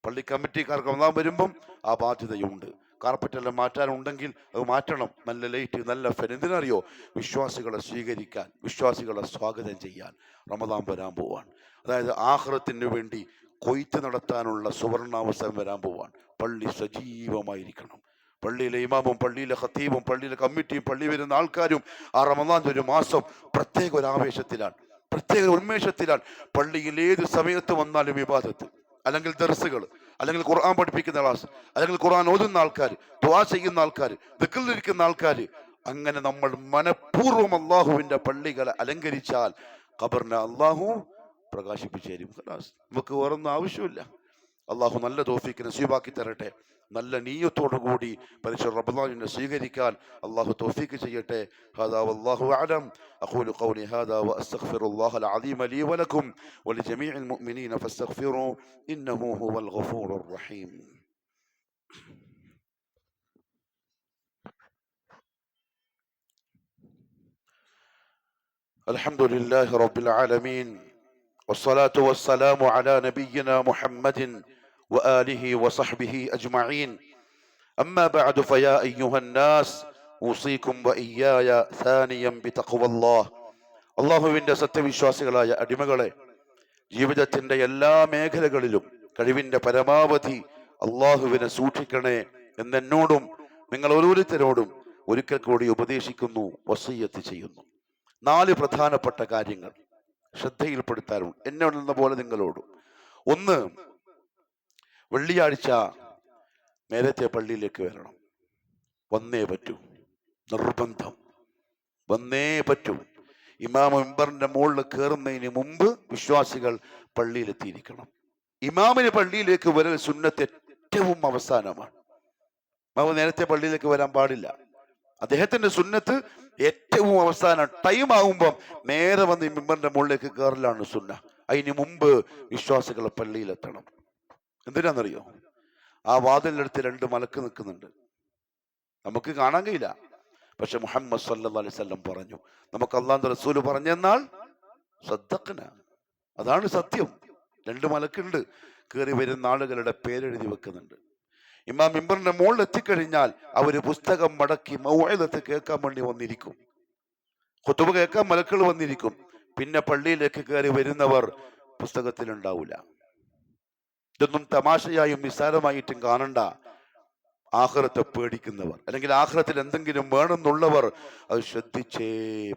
പള്ളി കമ്മിറ്റിക്കാർക്ക് റമദാൻ വരുമ്പം ആ ബാധ്യതയുണ്ട്. കാർപ്പറ്റെല്ലാം മാറ്റാനുണ്ടെങ്കിൽ അത് മാറ്റണം. നല്ല ലൈറ്റ്, നല്ല ഫാൻ. എന്തിനറിയോ? വിശ്വാസികളെ സ്വീകരിക്കാൻ, വിശ്വാസികളെ സ്വാഗതം ചെയ്യാൻ. റമദാൻ വരാൻ പോവാൻ, അതായത് ആഖിറത്തിന് വേണ്ടി കൊയ്ത്ത് നടത്താനുള്ള സുവർണാവസരം വരാൻ പോവാൻ. പള്ളി സജീവമായിരിക്കണം. പള്ളിയിലെ ഇമാമും പള്ളിയിലെ ഖത്തീബും പള്ളിയിലെ കമ്മിറ്റിയും പള്ളി വരുന്ന ആൾക്കാരും ആ റമദാൻ ഒരു മാസം പ്രത്യേക ഒരു ആവേശത്തിലാണ്, പ്രത്യേക ഉന്മേഷത്തിലാണ്. പള്ളിയിൽ ഏത് സമയത്ത് വന്നാലും ഇബാദത്ത്, അല്ലെങ്കിൽ ദർസുകൾ, അല്ലെങ്കിൽ ഖുർആൻ പഠിപ്പിക്കുന്ന ക്ലാസ്, അല്ലെങ്കിൽ ഖുർആൻ ഓതുന്ന ആൾക്കാർ, ദുആ ചെയ്യുന്ന ആൾക്കാർ, ദിക്റിലിരിക്കുന്ന ആൾക്കാർ. അങ്ങനെ നമ്മൾ മനഃപൂർവ്വം അള്ളാഹുവിന്റെ പള്ളികളെ അലങ്കരിച്ചാൽ ഖബറിനെ അള്ളാഹു പ്രകാശിപ്പിച്ചു തരും. നമുക്ക് വേറൊന്നും ആവശ്യമില്ല. അള്ളാഹു നല്ല തൗഫീഖ് നസീബാക്കി തരട്ടെ. നല്ല നീയത്തോടു കൂടി പരിശുദ്ധ റമദാനിനെ സ്വീകരിക്കാൻ അള്ളാഹു തൗഫീഖ് ചെയ്യട്ടെ. ഹാദാ വല്ലാഹു അഅലം. അഖൂലു ഖൗലി ഹാദാ വഅസ്തഗ്ഫിറുല്ലാഹൽ അദീമ ലീ വലക്കും വലിജമീഇൽ മുഅ്മിനീന ഫസ്തഗ്ഫിറൂ ഇന്നഹു ഹുവൽ ഗഫൂറുർ റഹീം. അൽഹംദുലില്ലാഹി റബ്ബിൽ ആലമീൻ വസ്സലാത്തു വസ്സലാമു അലാ നബിയ്യിനാ മുഹമ്മദിൻ وآله وصحبه أجمعين. أما بعد فيا أيها الناس أوصيكم وإياي ثانيا بتقوى الله. അള്ളാഹുവിന്റെ സത്യവിശ്വാസികളായ അടിമകളെ, ജീവിതത്തിന്റെ എല്ലാ മേഖലകളിലും കഴിവിന്റെ പരമാവധി അള്ളാഹുവിനെ സൂക്ഷിക്കണേ എന്നെന്നോടും നിങ്ങൾ ഓരോരുത്തരോടും ഒരിക്കൽ കൂടി ഉപദേശിക്കുന്നു, വസിയ്യത്ത് ചെയ്യുന്നു. 4 പ്രധാനപ്പെട്ട കാര്യങ്ങൾ ശ്രദ്ധയിൽപ്പെടുത്താറുണ്ട്, എന്നോടെന്ന പോലെ നിങ്ങളോടും. ഒന്ന്, വെള്ളിയാഴ്ച നേരത്തെ പള്ളിയിലേക്ക് വരണം. വന്നേ പറ്റൂ, നിർബന്ധം, വന്നേ പറ്റൂ. ഇമാം മിമ്പറിന്റെ മുകളിൽ കയറുന്നതിന് മുമ്പ് വിശ്വാസികൾ പള്ളിയിലെത്തിയിരിക്കണം. ഇമാമിന് പള്ളിയിലേക്ക് വരൽ സുന്നത്ത് ഏറ്റവും അവസാനമാണ്. ഇമാം നേരത്തെ പള്ളിയിലേക്ക് വരാൻ പാടില്ല. അദ്ദേഹത്തിന്റെ സുന്നത്ത് ഏറ്റവും അവസാനം ടൈം ആകുമ്പം നേരെ വന്ന് ഈ മിമ്പറിന്റെ മുകളിലേക്ക് കയറലാണ് സുന്ന. അതിന് മുമ്പ് വിശ്വാസികൾ പള്ളിയിലെത്തണം. എന്തിനാണെന്നറിയോ? ആ വാതിലിനടുത്ത് 2 മലക്ക് നിൽക്കുന്നുണ്ട്. നമുക്ക് കാണാൻ കഴിയില്ല, പക്ഷെ മുഹമ്മദ് സല്ലല്ലാഹു അലൈഹി വസല്ലം പറഞ്ഞു, നമുക്ക് അല്ലാഹുവിന്റെ റസൂൽ പറഞ്ഞെന്നാൽ സദ്ദഖ്ന, അതാണ് സത്യം. 2 മലക്കുണ്ട്, കയറി വരുന്ന ആളുകളുടെ പേരെഴുതി വെക്കുന്നുണ്ട്. ഇമാം മിമ്പറിന്റെ മുകളിൽ എത്തിക്കഴിഞ്ഞാൽ അവര് പുസ്തകം മടക്കി മൗഇദത്ത് കേൾക്കാൻ വേണ്ടി വന്നിരിക്കും. ഖുതുബ കേൾക്കാൻ മലക്കുകൾ വന്നിരിക്കും. പിന്നെ പള്ളിയിലേക്ക് കയറി വരുന്നവർ പുസ്തകത്തിൽ ഉണ്ടാവില്ല. ഇതൊന്നും തമാശയായും നിസ്സാരമായിട്ടും കാണണ്ട. ആഖിറത്തെ പേടിക്കുന്നവർ, അല്ലെങ്കിൽ ആഖിറത്തിൽ എന്തെങ്കിലും വേണമെന്നുള്ളവർ അത് ശ്രദ്ധിച്ചേ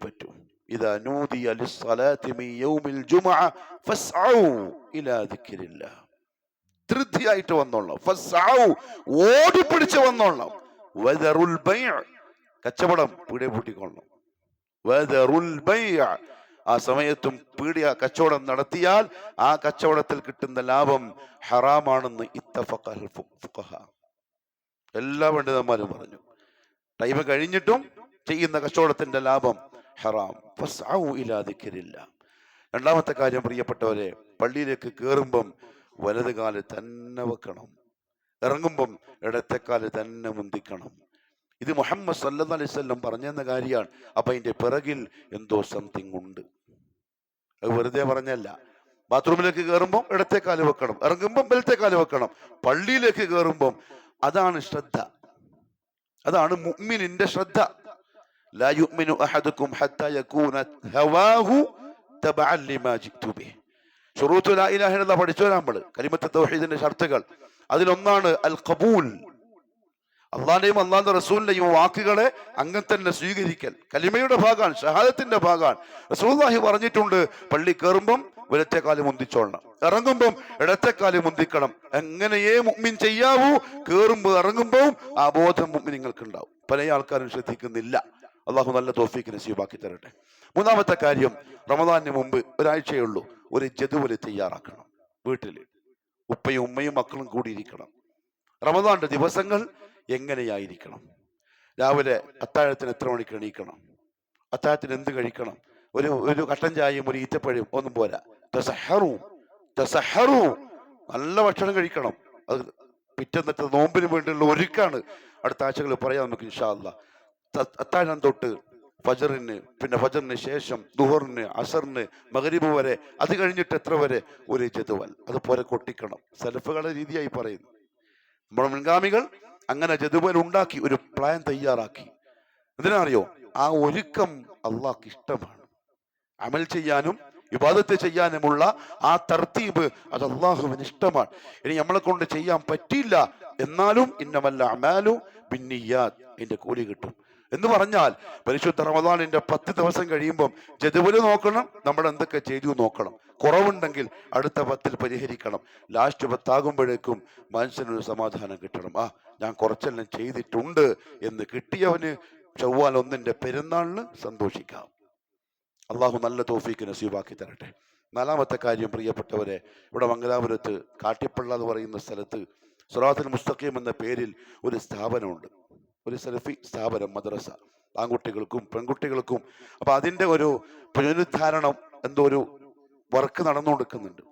പറ്റൂ. ഇദാ നൂദിയ ലിസ്സലാത്തി മിൻ യൗമിൽ ജുമുഅ ഫസ്ഔ ഇലാ ദിക്രില്ലാഹ്, ധൃതിയായിട്ട് വന്നോളാം. ഫസ്ഔ, ഓടിപ്പിടിച്ച് വന്നോളാം. വദറുൽ ബൈഅ, കച്ചവടം പീടിക പൂട്ടിക്കൊള്ളണം. വദറുൽ ബൈഅ, ആ സമയത്തും പീടിക കച്ചവടം നടത്തിയാൽ ആ കച്ചവടത്തിൽ കിട്ടുന്ന ലാഭം ഹറാമാണെന്ന് ഇത്തഫഖൽ ഫുഖഹ, എല്ലാ പണ്ഡിതന്മാരും പറഞ്ഞു. ടൈം കഴിഞ്ഞിട്ടും ചെയ്യുന്ന കച്ചവടത്തിന്റെ ലാഭം ഹറാം. ഫസ്ഔ ഇലാ ദിക്രില്ലാഹ്. രണ്ടാമത്തെ കാര്യം, പ്രിയപ്പെട്ടവരെ, പള്ളിയിലേക്ക് കയറുമ്പം വലത് കാല് തന്നെ വെക്കണം, ഇറങ്ങുമ്പം ഇടത്തെ കാല് തന്നെ മുന്തിക്കണം. ഇത് മുഹമ്മദ് സല്ലല്ലാഹു അലൈഹി വസല്ലം പറഞ്ഞെന്ന കാര്യമാണ്. അപ്പൊ അതിന്റെ പിറകിൽ എന്തോ സംതിങ് ഉണ്ട്. അത് വെറുതെ പറഞ്ഞല്ല. ബാത്റൂമിലേക്ക് കയറുമ്പോൾ ഇടത്തെ കാല് വെക്കണം, ഇറങ്ങുമ്പോൾ വലത്തെ കാല് വെക്കണം. പള്ളിയിലേക്ക് കയറുമ്പോൾ അതാണ് ശ്രദ്ധ, അതാണ് മുഅ്മിനിന്റെ ശ്രദ്ധ. ലാ യുഅ്മിനു അഹദുക്കും ഹത്താ യകൂന ഹവാഹു തബഅൻ ലിമാ ജിഅ്തു ബിഹി. ശുറൂത്തു ലാ ഇലാഹ ഇല്ലല്ലാഹ് പഠിച്ചോരാ നമ്മള്, കലിമത്ത് തൗഹീദിന്റെ ഷർത്തുകൾ. അതിലൊന്നാണ് അൽ ഖബൂൽ, അള്ളാന്റെയും അള്ളാന്റെ റസൂലിന്റെയും വാക്കുകളെ അങ്ങനെ തന്നെ സ്വീകരിക്കൽ. കലിമയുടെ ഭാഗമാണ്, ഷഹാദത്തിന്റെ ഭാഗമാണ്. റസൂലുള്ളാഹി പറഞ്ഞിട്ടുണ്ട്, പള്ളി കയറുമ്പം വലത്തേക്കാല് മുന്തിച്ചോളണം, ഇറങ്ങുമ്പം ഇടത്തേക്കാല് മുന്തിക്കണം. എങ്ങനെയേ മുഅ്മിൻ ചെയ്യാവൂ. കയറുമ്പോൾ ഇറങ്ങുമ്പോൾ ആ ബോധം മുഅ്മിനീങ്ങൾക്ക് ഉണ്ടാവും. പല ആൾക്കാരും ശ്രദ്ധിക്കുന്നില്ല. അള്ളാഹു നല്ല തൗഫീഖ് നസീബാക്കി തരട്ടെ. മൂന്നാമത്തെ കാര്യം, റമദാനിന് മുമ്പ് ഒരാഴ്ചയേ ഉള്ളൂ, ഒരു ജദുവല് തയ്യാറാക്കണം. വീട്ടില് ഉപ്പയും ഉമ്മയും മക്കളും കൂടി ഇരിക്കണം. റമദാന്റെ ദിവസങ്ങൾ എങ്ങനെയായിരിക്കണം? രാവിലെ അത്താഴത്തിന് എത്ര മണിക്ക് എണീക്കണം? അത്താഴത്തിന് എന്ത് കഴിക്കണം? ഒരു കട്ടൻ ചായയും ഒരു ഈത്തപ്പഴയും ഒന്നും പോരാ. തസഹറു, നല്ല ഭക്ഷണം കഴിക്കണം. അത് പിറ്റന്നത്തെ നോമ്പിന് വേണ്ടിയുള്ള ഒരുക്കാണ്. അടുത്ത ആഴ്ചകളിൽ പറയാം നമുക്ക് ഇൻഷാ അല്ലാഹ്. അത്താഴം തൊട്ട് ഫജറിന്, പിന്നെ ഫജറിന് ശേഷം ദുഹറിന്, അസറിന്, മഗ്രിബ് വരെ, അത് കഴിഞ്ഞിട്ട് എത്ര വരെ ഒരു ജദുവൽ, അതുപോലെ കൊട്ടിക്കണം. സലഫുകളുടെ രീതിയായി പറയുന്നു. നമ്മുടെ മുൻഗാമികൾ അങ്ങനെ ജദുവൽ ഉണ്ടാക്കി, ഒരു പ്ലാൻ തയ്യാറാക്കി. എന്തിനാറിയോ? ആ ഒരുക്കം അള്ളാഹ്ക്ക് ഇഷ്ടമാണ്. അമൽ ചെയ്യാനും ഇബാദത്ത് ചെയ്യാനുമുള്ള ആ തർത്തീബ് അത് അള്ളാഹുവിന് ഇഷ്ടമാണ്. ഇനി നമ്മളെ കൊണ്ട് ചെയ്യാൻ പറ്റില്ല, എന്നാലും ഇന്നമൽ അഅ്മാലു ബിന്നിയ്യാത്ത്, അതിന്റെ കൂലി കിട്ടും എന്ന് പറഞ്ഞാൽ, പരിശുദ്ധ റമദാനിന്റെ 10 ദിവസം കഴിയുമ്പോൾ ജദുവല് നോക്കണം, നമ്മൾ എന്തൊക്കെ ചെയ്തു നോക്കണം. കുറവുണ്ടെങ്കിൽ അടുത്ത 10 പരിഹരിക്കണം. ലാസ്റ്റ് 10 ആകുമ്പോഴേക്കും മനുഷ്യനൊരു സമാധാനം കിട്ടണം. ഞാൻ കുറച്ചെല്ലാം ചെയ്തിട്ടുണ്ട് എന്ന് കിട്ടിയവന് ചൊവ്വാൽ 1 പെരുന്നാളിന് സന്തോഷിക്കാം. അള്ളാഹു നല്ല തൗഫീഖ് നസീബാക്കി തരട്ടെ. നാലാമത്തെ കാര്യം, പ്രിയപ്പെട്ടവരെ, ഇവിടെ മംഗലാപുരത്ത് കാട്ടിപ്പള്ള എന്ന് പറയുന്ന സ്ഥലത്ത് സിറാത്തുൽ മുസ്തഖീം എന്ന പേരിൽ ഒരു സ്ഥാപനമുണ്ട്, ഒരു സലഫി സ്ഥാപനം, മദ്രസ, ആൺകുട്ടികൾക്കും പെൺകുട്ടികൾക്കും. അപ്പൊ അതിന്റെ ഒരു പുനരുദ്ധാരണം, എന്തോ ഒരു വർക്ക് നടന്നുകൊടുക്കുന്നുണ്ട്.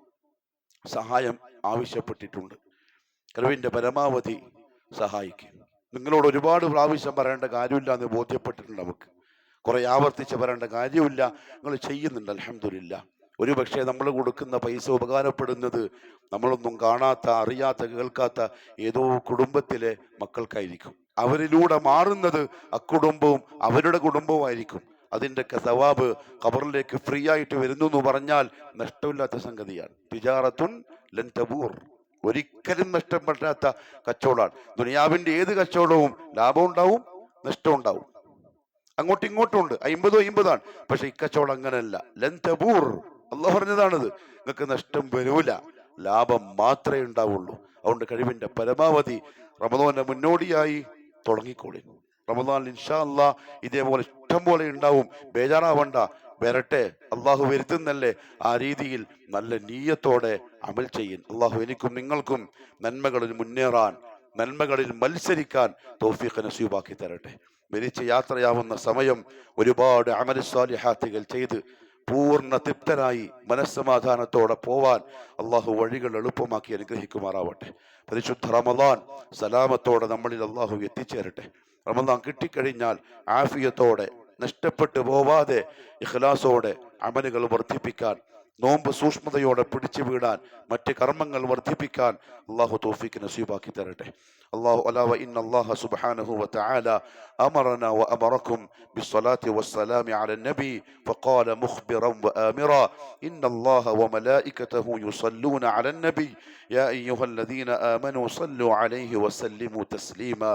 സഹായം ആവശ്യപ്പെട്ടിട്ടുണ്ട്. കഴിവിന്റെ പരമാവധി സഹായിക്കും. നിങ്ങളോട് ഒരുപാട് പ്രാവശ്യം പറയേണ്ട കാര്യമില്ല എന്ന് ബോധ്യപ്പെട്ടിട്ടുണ്ട്. നമുക്ക് കുറെ ആവർത്തിച്ച് പറയേണ്ട കാര്യമില്ല. നിങ്ങൾ ചെയ്യുന്നുണ്ട്, അൽഹംദുലില്ലാ. ഒരു പക്ഷേ നമ്മൾ കൊടുക്കുന്ന പൈസ ഉപകാരപ്പെടുന്നത് നമ്മളൊന്നും കാണാത്ത, അറിയാത്ത, കേൾക്കാത്ത ഏതോ കുടുംബത്തിലെ മക്കൾക്കായിരിക്കും. അവരിലൂടെ മാറുന്നത് അക്കുടുംബവും അവരുടെ കുടുംബവുമായിരിക്കും. അതിൻ്റെയൊക്കെ സവാബ് ഖബറിലേക്ക് ഫ്രീ ആയിട്ട് വരുന്നു എന്ന് പറഞ്ഞാൽ നഷ്ടമില്ലാത്ത സംഗതിയാണ്. തിജാറത്തുൻ ലൻ തബൂർ, ഒരിക്കലും നഷ്ടപ്പെടാത്ത കച്ചവടമാണ്. ദുനിയാവിന്റെ ഏത് കച്ചവടവും ലാഭം ഉണ്ടാവും, നഷ്ടം ഉണ്ടാവും, അങ്ങോട്ടും ഇങ്ങോട്ടും ഉണ്ട്. 50-50 പക്ഷെ ഇക്കച്ചവടം അങ്ങനെയല്ല. ലൻ തബൂർ, അള്ളാഹു പറഞ്ഞതാണിത്. നിങ്ങൾക്ക് നഷ്ടം വരൂല, ലാഭം മാത്രമേ ഉണ്ടാവുള്ളൂ. അതുകൊണ്ട് കഴിവിന്റെ പരമാവധി റമദാന്റെ മുന്നോടിയായി തുടങ്ങിക്കോളി. റമദാൻ ഇൻഷാ അല്ലാഹ് ഇതേപോലെ ഇഷ്ടം പോലെ ഉണ്ടാവും. ബേജാറാവണ്ട, വരട്ടെ, അള്ളാഹു വരുത്തുന്നല്ലേ. ആ രീതിയിൽ നല്ല നീയത്തോടെ അമൽ ചെയ്യും. അള്ളാഹു എനിക്കും നിങ്ങൾക്കും നന്മകളിൽ മുന്നേറാൻ, നന്മകളിൽ മത്സരിക്കാൻ തൗഫീഖ് നസീബാക്കി തരട്ടെ. മരിച്ച് യാത്രയാവുന്ന സമയം ഒരുപാട് അമൽ സാലിഹാത്തുകൾ ചെയ്ത് പൂർണ്ണ തൃപ്തരായി മനസ്സമാധാനത്തോടെ പോവാൻ അള്ളാഹു വഴികൾ എളുപ്പമാക്കി അനുഗ്രഹിക്കുമാറാവട്ടെ. പരിശുദ്ധ റമദാൻ സലാമത്തോടെ നമ്മളിൽ അള്ളാഹു എത്തിച്ചേരട്ടെ. റമദാൻ കിട്ടിക്കഴിഞ്ഞാൽ ആഫിയത്തോടെ, നഷ്ടപ്പെട്ടു പോവാതെ, ഇഖ്ലാസോടെ അമലുകൾ വർദ്ധിപ്പിക്കാൻ, നോമ്പ് സൂക്ഷ്മതയോടെ പിടിച്ചു വീടാൻ, മറ്റ് കർമ്മങ്ങൾ വർദ്ധിപ്പിക്കാൻ അള്ളാഹു തൗഫീഖ് നസീബാക്കി തരട്ടെ. الله ألا وإن الله سبحانه وتعالى أمرنا وأمركم بالصلاة والسلام على النبي فقال مخبرا وآمرا إن الله وملائكته يصلون على النبي يا أيها الذين آمنوا صلوا عليه وسلموا تسليما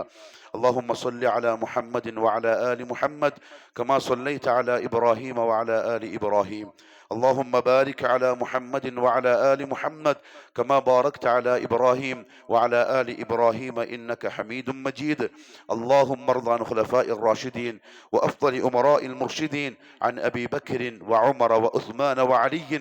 اللهم صل على محمد وعلى آل محمد كما صليت على إبراهيم وعلى آل إبراهيم اللهم بارك على محمد وعلى آل محمد كما باركت على إبراهيم وعلى آل إبراهيم إنك حميد مجيد اللهم ارض عن خلفاء الراشدين وأفضل أمراء المرشدين عن أبي بكر وعمر وعثمان وعلي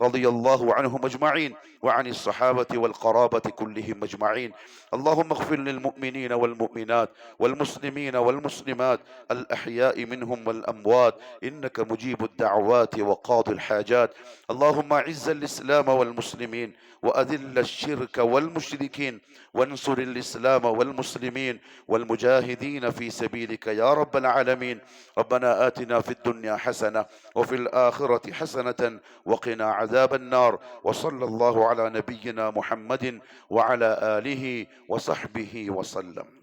رضي الله عنهم أجمعين وعن الصحابة والقرابة كلهم أجمعين. اللهم اغفر للمؤمنين والمؤمنات والمسلمين والمسلمات الأحياء منهم والأموات، إنك مجيب الدعوات وقاضي الحاجات. اللهم أعز الإسلام والمسلمين وأذل الشرك والمشركين، وانصر الإسلام والمسلمين والمجاهدين في سبيلك يا رب العالمين. ربنا آتنا في الدنيا حسنة وفي الآخرة حسنة وقنا عذاب النار. وصلى الله على نبينا محمد وعلى آله وصحبه وسلم.